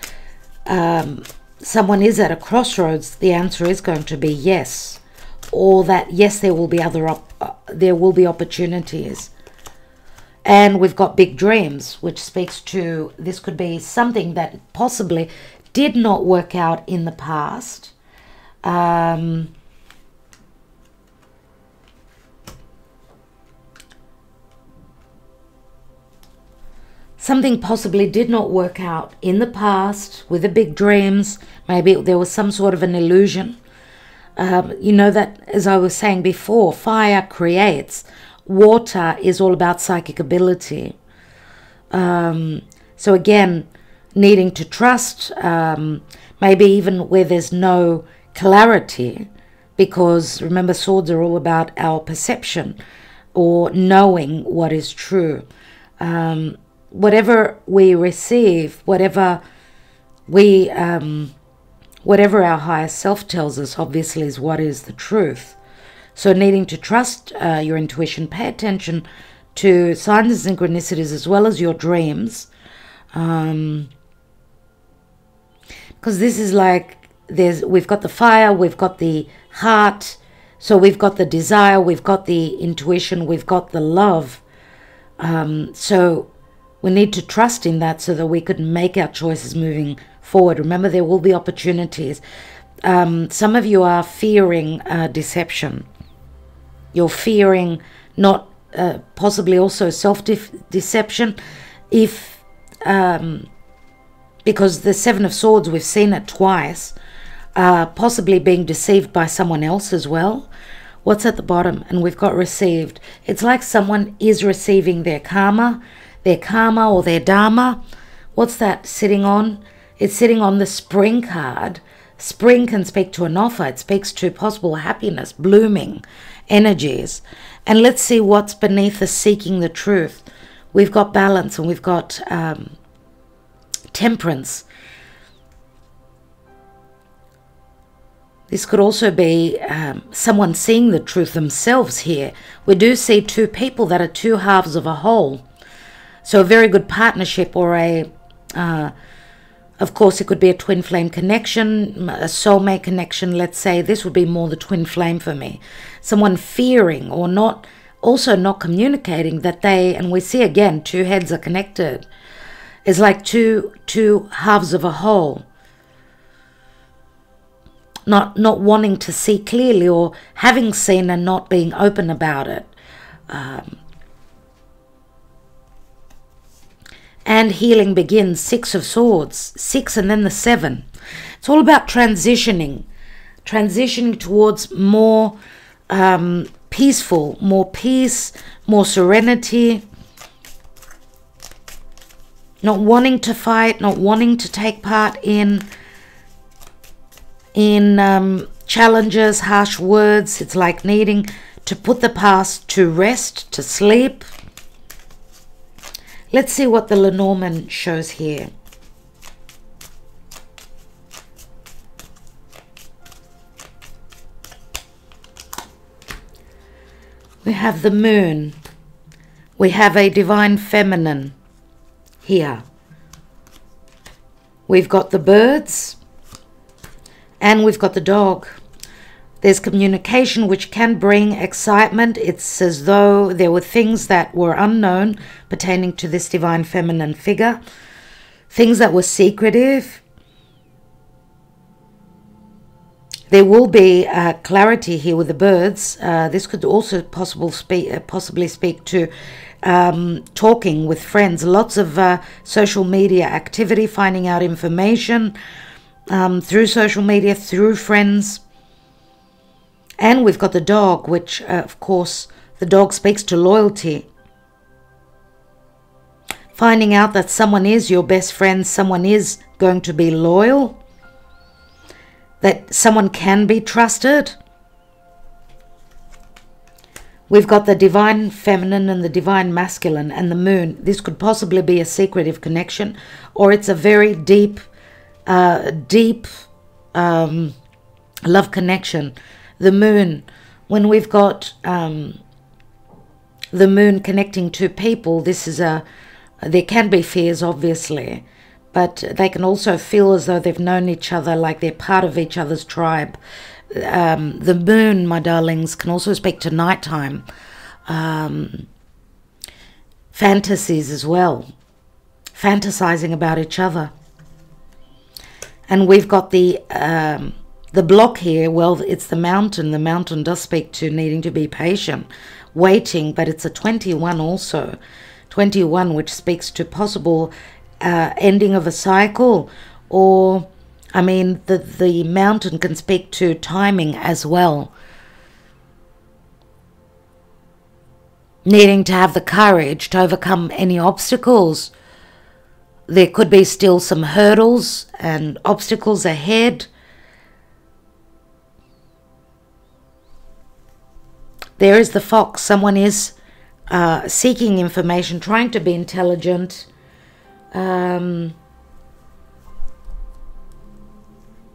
someone is at a crossroads. The answer is going to be yes. Or that yes, there will be opportunities. And we've got big dreams, which speaks to this could be something that possibly did not work out in the past. Something possibly did not work out in the past with the big dreams. Maybe there was some sort of an illusion. You know that, as I was saying before, fire creates. Water is all about psychic ability. So again, needing to trust, maybe even where there's no clarity, because remember, swords are all about our perception or knowing what is true. Whatever we receive, whatever our higher self tells us, obviously, is what is the truth. So needing to trust your intuition, pay attention to signs and synchronicities as well as your dreams. Because this is like, we've got the fire, we've got the heart, so we've got the desire, we've got the intuition, we've got the love. So we need to trust in that so that we could make our choices moving forward. Remember, there will be opportunities. Some of you are fearing deception. You're fearing not possibly also self-deception, if because the Seven of Swords, we've seen it twice, possibly being deceived by someone else as well. What's at the bottom? And we've got received. It's like someone is receiving their karma or their dharma. What's that sitting on? It's sitting on the Spring card. Spring can speak to an offer. It speaks to possible happiness, blooming energies. And let's see what's beneath the seeking the truth. We've got balance and we've got temperance. This could also be someone seeing the truth themselves here. We do see two people that are two halves of a whole. So a very good partnership, or of course, it could be a twin flame connection, a soulmate connection, let's say. This would be more the twin flame for me. Someone fearing or not, also not communicating that they, and we see again, two heads are connected. It's like two halves of a whole. not wanting to see clearly, or having seen and not being open about it. And healing begins. 6 of Swords, 6 and then the 7. It's all about transitioning towards more peaceful, more peace, more serenity. Not wanting to fight, not wanting to take part in challenges, harsh words. It's like needing to put the past to rest, to sleep. Let's see what the Lenormand shows here. We have the Moon. We have a Divine Feminine here. We've got the birds. And we've got the dog. There's communication which can bring excitement. It's as though there were things that were unknown pertaining to this Divine Feminine figure. Things that were secretive. There will be clarity here with the birds. This could also possibly speak to talking with friends. Lots of social media activity, finding out information through social media, through friends. And we've got the dog, which, of course, the dog speaks to loyalty. Finding out that someone is your best friend, someone is going to be loyal, that someone can be trusted. We've got the Divine Feminine and the Divine Masculine and the Moon. This could possibly be a secretive connection, or it's a very deep love connection. The Moon, when we've got the Moon connecting to people, this is there can be fears, obviously, but they can also feel as though they've known each other, like they're part of each other's tribe. The Moon, my darlings, can also speak to nighttime, fantasies as well, fantasizing about each other. And we've got the block here. Well, it's the Mountain. The Mountain does speak to needing to be patient, waiting, but it's a 21 also. 21, which speaks to possible ending of a cycle, or, I mean, the Mountain can speak to timing as well. Needing to have the courage to overcome any obstacles. There could be still some hurdles and obstacles ahead. There is the Fox. Someone is seeking information, trying to be intelligent. There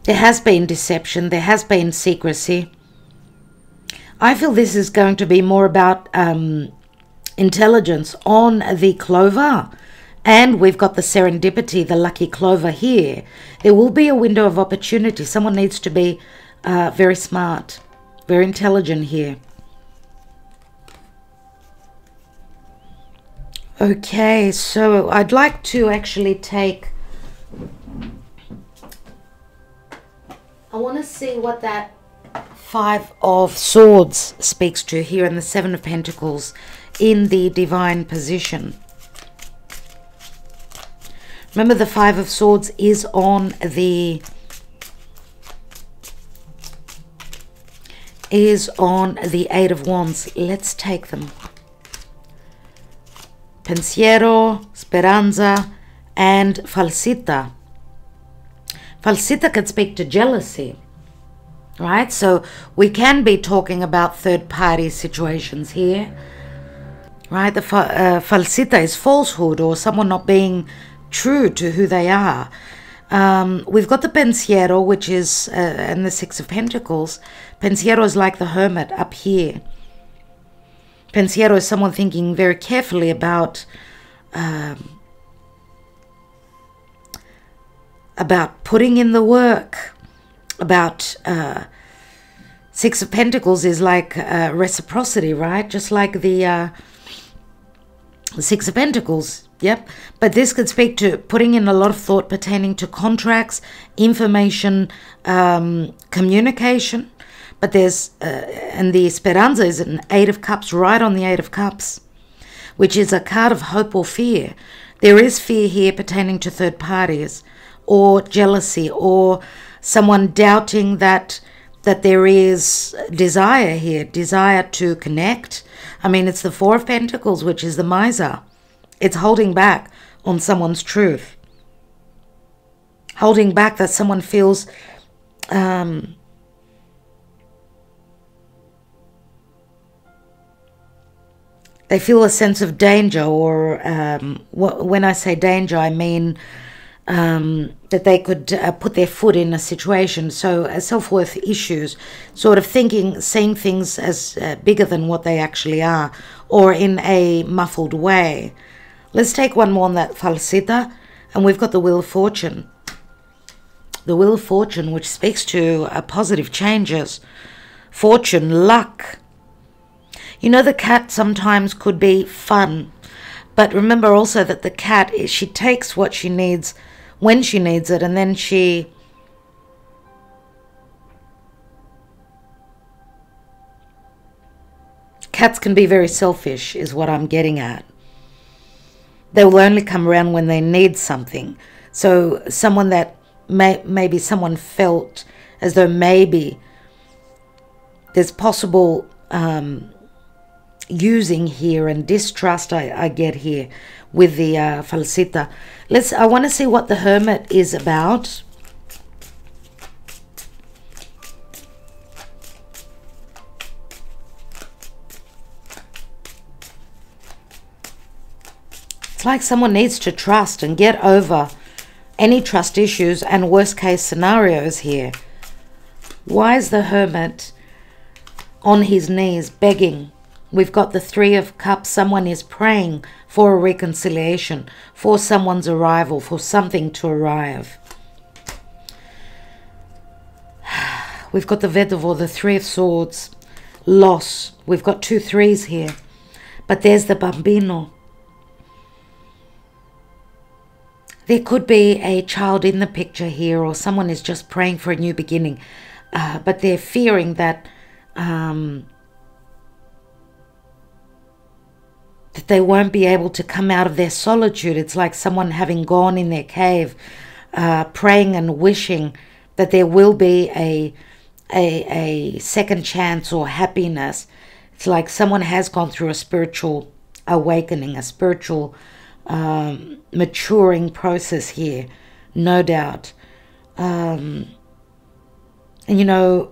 has been deception. There has been secrecy. I feel this is going to be more about intelligence on the Clover. And we've got the serendipity, the lucky Clover here. There will be a window of opportunity. Someone needs to be very smart, very intelligent here. Okay, so I'd like to actually I want to see what that 5 of Swords speaks to here, and the 7 of Pentacles in the divine position. Remember, the 5 of Swords is on the Eight of Wands. Let's take them. Pensiero, Speranza, and Falsita. Falsita can speak to jealousy, right? So we can be talking about third-party situations here, right? The Falsita is falsehood, or someone not being true to who they are. We've got the Pensiero, which is, and the 6 of Pentacles. Pensiero is like the Hermit up here. Pensiero is someone thinking very carefully about putting in the work, about 6 of Pentacles is like reciprocity, right? Just like the Six of Pentacles, yep. But this could speak to putting in a lot of thought pertaining to contracts, information, communication. But there's, and the Esperanza is an Eight of Cups, right on the Eight of Cups, which is a card of hope or fear. There is fear here pertaining to third parties, or jealousy, or someone doubting that there is desire here, desire to connect. I mean, it's the Four of Pentacles, which is the miser. It's holding back on someone's truth. Holding back that someone feels they feel a sense of danger, or when I say danger, I mean that they could put their foot in a situation. So self-worth issues, sort of thinking, seeing things as bigger than what they actually are, or in a muffled way. Let's take one more on that falsita, and we've got the Wheel of Fortune. The Wheel of Fortune, which speaks to positive changes, fortune, luck. You know, the cat sometimes could be fun, but remember also that the cat, she takes what she needs when she needs it, and then she cats can be very selfish, is what I'm getting at. They will only come around when they need something. So someone that maybe someone felt as though maybe there's possible using here, and distrust I get here with the falsita. I want to see what the Hermit is about. It's like someone needs to trust and get over any trust issues and worst case scenarios here. Why is the Hermit on his knees begging? We've got the Three of Cups. Someone is praying for a reconciliation, for someone's arrival, for something to arrive. We've got the Vedavor, the Three of Swords, loss. We've got two threes here. But there's the Bambino. There could be a child in the picture here, or someone is just praying for a new beginning. But they're fearing that that they won't be able to come out of their solitude. It's like someone having gone in their cave, praying and wishing that there will be a second chance or happiness. It's like someone has gone through a spiritual awakening, a spiritual maturing process here, no doubt. And you know,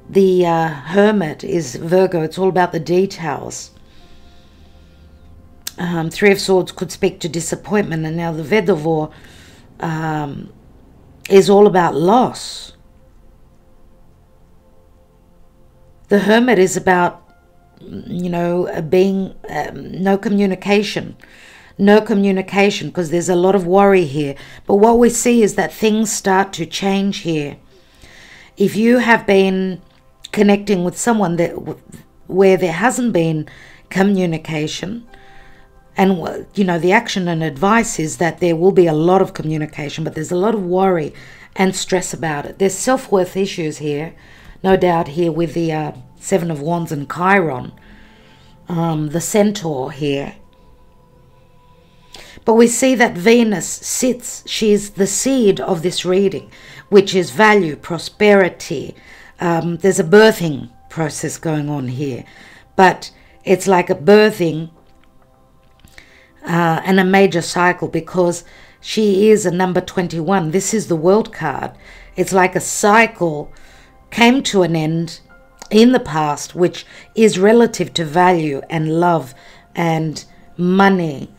the Hermit is Virgo. It's all about the details. Three of Swords could speak to disappointment, and now the Vedavor is all about loss. The Hermit is about, you know, being no communication, because there's a lot of worry here. But what we see is that things start to change here. If you have been connecting with someone where there hasn't been communication, and, you know, the action and advice is that there will be a lot of communication, but there's a lot of worry and stress about it. There's self-worth issues here, no doubt, here with the Seven of Wands and Chiron, the Centaur here. But we see that Venus sits, she's the seed of this reading, which is value, prosperity. There's a birthing process going on here, but it's like a birthing and a major cycle, because she is a number 21. This is the World card. It's like a cycle came to an end in the past, which is relative to value and love and money,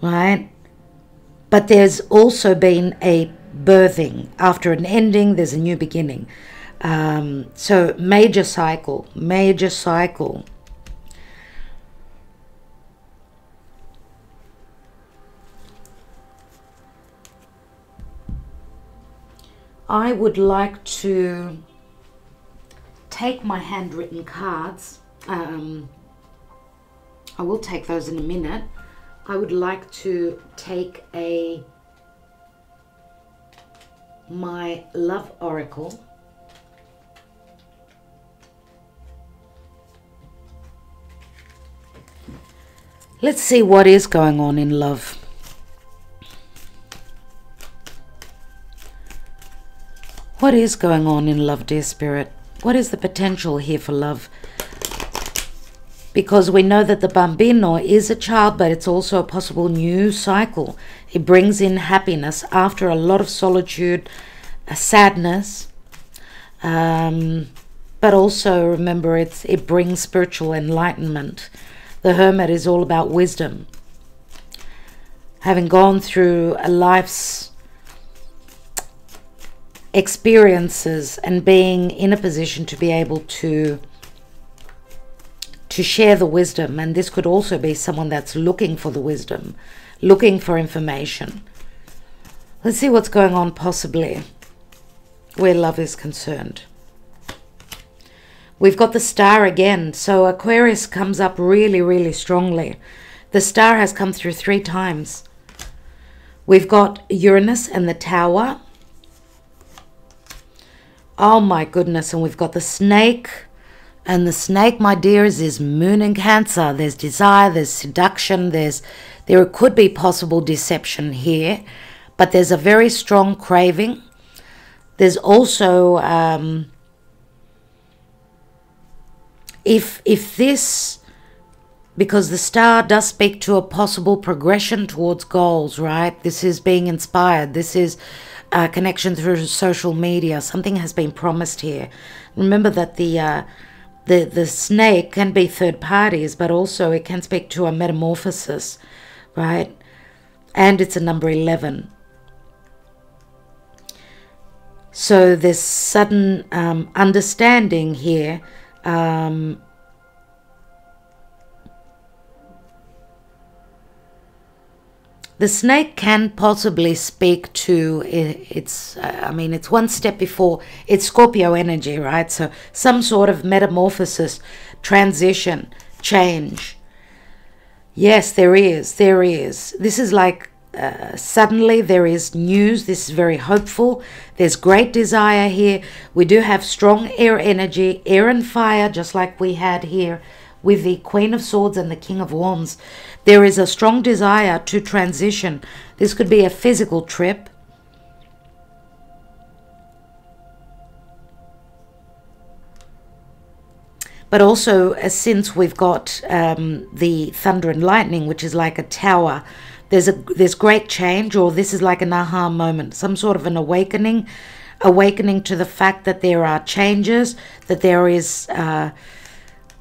right? But there's also been a birthing. After an ending, there's a new beginning. So major cycle, major cycle. I would like to take my handwritten cards. I I will take those in a minute. I would like to take my love oracle. Let's see what is going on in love. What is going on in love, dear Spirit? What is the potential here for love? Because we know that the bambino is a child, but it's also a possible new cycle. It brings in happiness after a lot of solitude, a sadness. But also remember, it brings spiritual enlightenment. The Hermit is all about wisdom. Having gone through a life's experiences and being in a position to be able to share the wisdom. And this could also be someone that's looking for the wisdom, looking for information. Let's see what's going on possibly where love is concerned. We've got the Star again. So Aquarius comes up really, really strongly. The Star has come through 3 times. We've got Uranus and the Tower. Oh my goodness. And we've got the Snake. And the Snake, my dears, is Moon in Cancer. There's desire, there's seduction, there could be possible deception here. But there's a very strong craving. There's also... If this, because the Star does speak to a possible progression towards goals, right? This is being inspired. This is a connection through social media. Something has been promised here. Remember that the Snake can be third parties, but also it can speak to a metamorphosis, right? And it's a number 11. So there's sudden understanding here. The Snake can possibly speak to it's one step before, it's Scorpio energy, right? So some sort of metamorphosis, transition, change. Yes, there is. This is like suddenly there is news. This is very hopeful. There's great desire here. We do have strong air energy, air and fire, just like we had here with the Queen of Swords and the King of Wands. There is a strong desire to transition. This could be a physical trip. But also, since we've got the thunder and lightning, which is like a tower, there's great change, or this is like an aha moment, some sort of an awakening to the fact that there are changes, that there is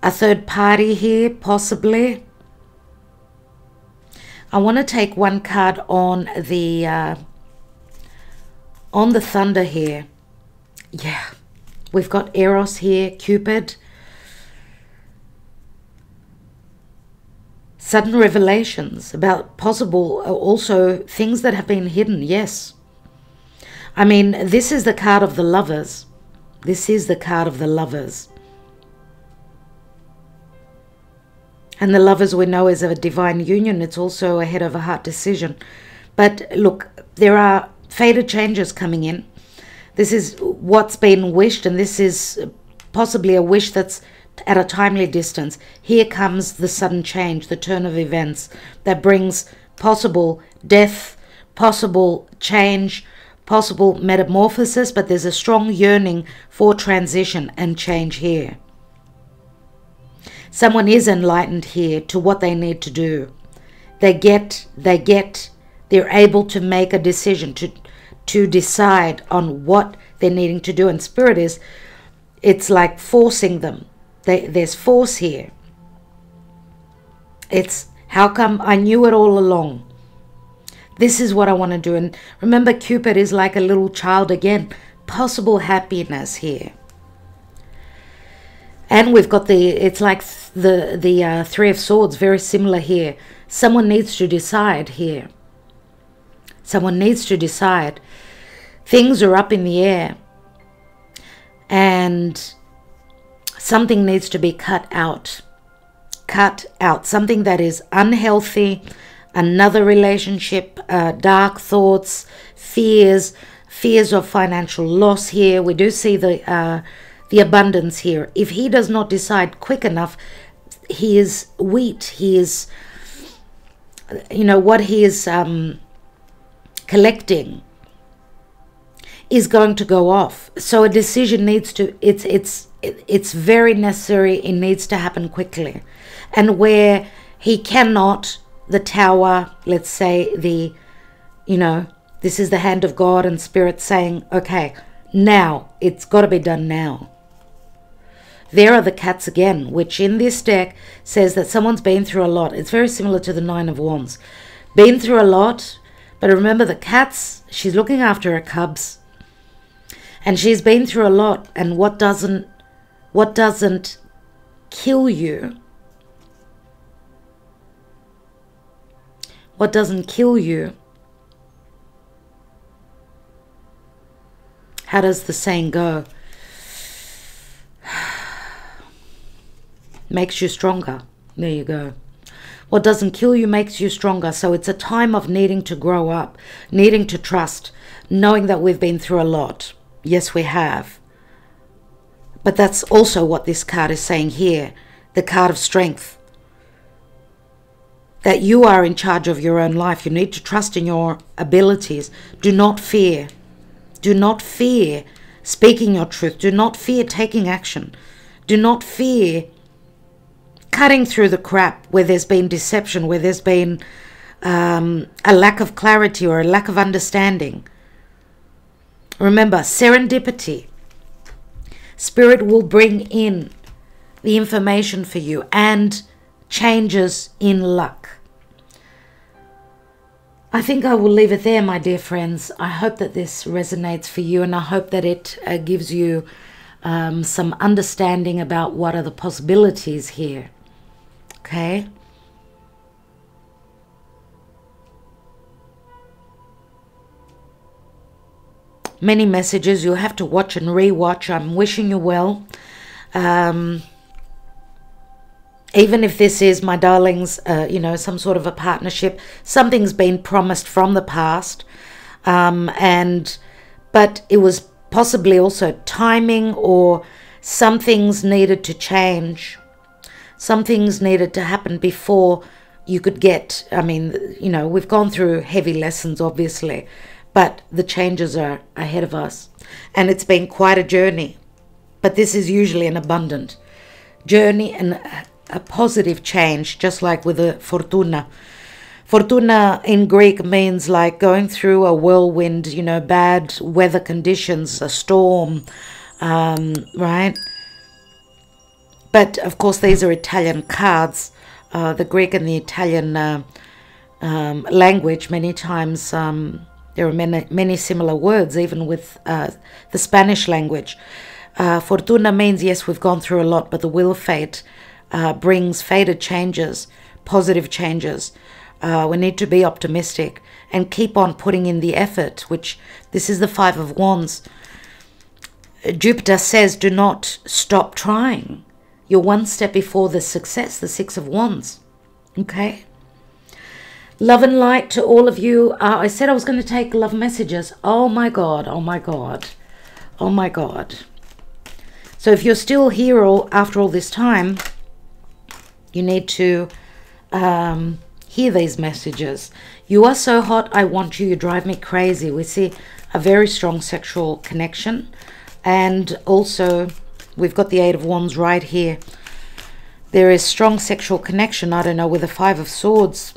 a third party here, possibly. I want to take one card on the thunder here. Yeah, we've got Eros here, Cupid. Sudden revelations about possible, also things that have been hidden, yes. I mean, this is the card of the Lovers. This is the card of the Lovers. And the Lovers we know is a divine union. It's also a head over heart decision. But look, there are fated changes coming in. This is what's been wished, and this is possibly a wish that's at a timely distance. Here comes the sudden change, the turn of events that brings possible death, possible change, possible metamorphosis, but there's a strong yearning for transition and change here. Someone is enlightened here to what they need to do. They're able to make a decision, to decide on what they're needing to do. And Spirit it's like forcing them. There's force here. It's, how come I knew it all along? This is what I want to do. And remember, Cupid is like a little child again. Possible happiness here. And we've got it's like the Three of Swords, very similar here. Someone needs to decide here. Someone needs to decide. Things are up in the air. And something needs to be cut out. cut out, something that is unhealthy, another relationship, dark thoughts, fears of financial loss here. We do see the abundance here. If he does not decide quick enough, he is wheat. He is, you know, what he is collecting is going to go off. So a decision needs to, it's very necessary. It needs to happen quickly. And where he cannot, the Tower, let's say you know, this is the hand of God and Spirit saying, okay, now, it's got to be done now. There are the cats again, which in this deck says that someone's been through a lot. It's very similar to the Nine of Wands. Been through a lot, but remember the cats, she's looking after her cubs. And she's been through a lot, and what doesn't kill you, what doesn't kill you, how does the saying go? Makes you stronger. There you go. What doesn't kill you makes you stronger. So it's a time of needing to grow up, needing to trust, knowing that we've been through a lot. Yes, we have. But that's also what this card is saying here, the card of strength. That you are in charge of your own life. You need to trust in your abilities. Do not fear. Do not fear speaking your truth. Do not fear taking action. Do not fear cutting through the crap where there's been deception, where there's been a lack of clarity or a lack of understanding. Remember, serendipity. Spirit will bring in the information for you and changes in luck. I think I will leave it there, my dear friends. I hope that this resonates for you, and I hope that it gives you some understanding about what are the possibilities here. Okay? Many messages. You'll have to watch and re-watch. I'm wishing you well. Even if this is, my darlings, you know, some sort of a partnership, something's been promised from the past, but it was possibly also timing, or some things needed to change. Some things needed to happen before you could get, I mean, you know, we've gone through heavy lessons, obviously, but the changes are ahead of us. And it's been quite a journey. But this is usually an abundant journey and a positive change, just like with the Fortuna. Fortuna in Greek means like going through a whirlwind, you know, bad weather conditions, a storm, right? But of course, these are Italian cards. The Greek and the Italian language, many times there are many similar words, even with the Spanish language. Fortuna means, yes, we've gone through a lot, but the wheel of fate brings fated changes, positive changes. We need to be optimistic and keep on putting in the effort, which this is the Five of Wands. Jupiter says, do not stop trying. You're one step before the success, the Six of Wands. Okay? Love and light to all of you. I said I was going to take love messages. Oh my God, oh my God, oh my God. So if you're still here after all this time, you need to hear these messages. You are so hot, I want you, you drive me crazy. We see a very strong sexual connection. And also, we've got the Eight of Wands right here. There is strong sexual connection, I don't know, with the Five of Swords.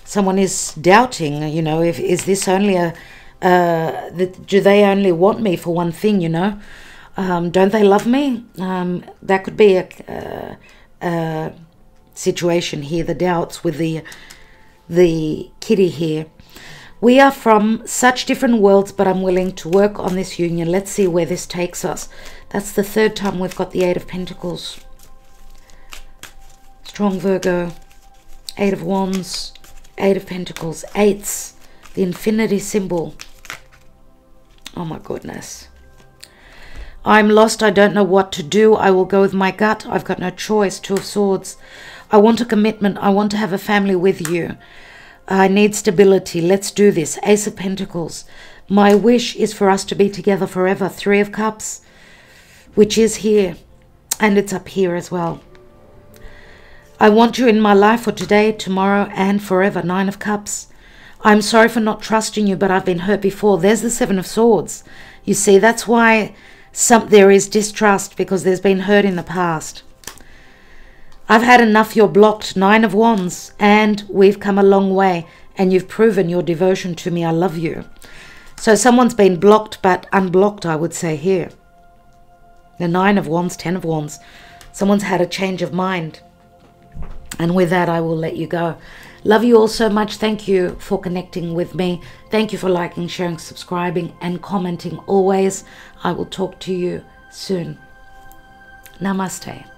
Someone is doubting, you know, is this only a... do they only want me for one thing, you know? Don't they love me? That could be a situation here, the doubts with the kitty here. We are from such different worlds, but I'm willing to work on this union. Let's see where this takes us. That's the third time we've got the Eight of Pentacles. Strong Virgo. Eight of Wands. Eight of Pentacles. Eights. The infinity symbol. Oh my goodness. I'm lost. I don't know what to do. I will go with my gut. I've got no choice. Two of Swords. I want a commitment. I want to have a family with you. I need stability. Let's do this. Ace of Pentacles. My wish is for us to be together forever. Three of Cups, which is here. And it's up here as well. I want you in my life for today, tomorrow, and forever. Nine of Cups. I'm sorry for not trusting you, but I've been hurt before. There's the Seven of Swords. You see, that's why there is distrust, because there's been hurt in the past. I've had enough. You're blocked. Nine of Wands. And we've come a long way. And you've proven your devotion to me. I love you. So someone's been blocked, but unblocked, I would say here. The Nine of Wands, Ten of Wands. Someone's had a change of mind. And with that, I will let you go. Love you all so much. Thank you for connecting with me. Thank you for liking, sharing, subscribing, and commenting always. I will talk to you soon. Namaste.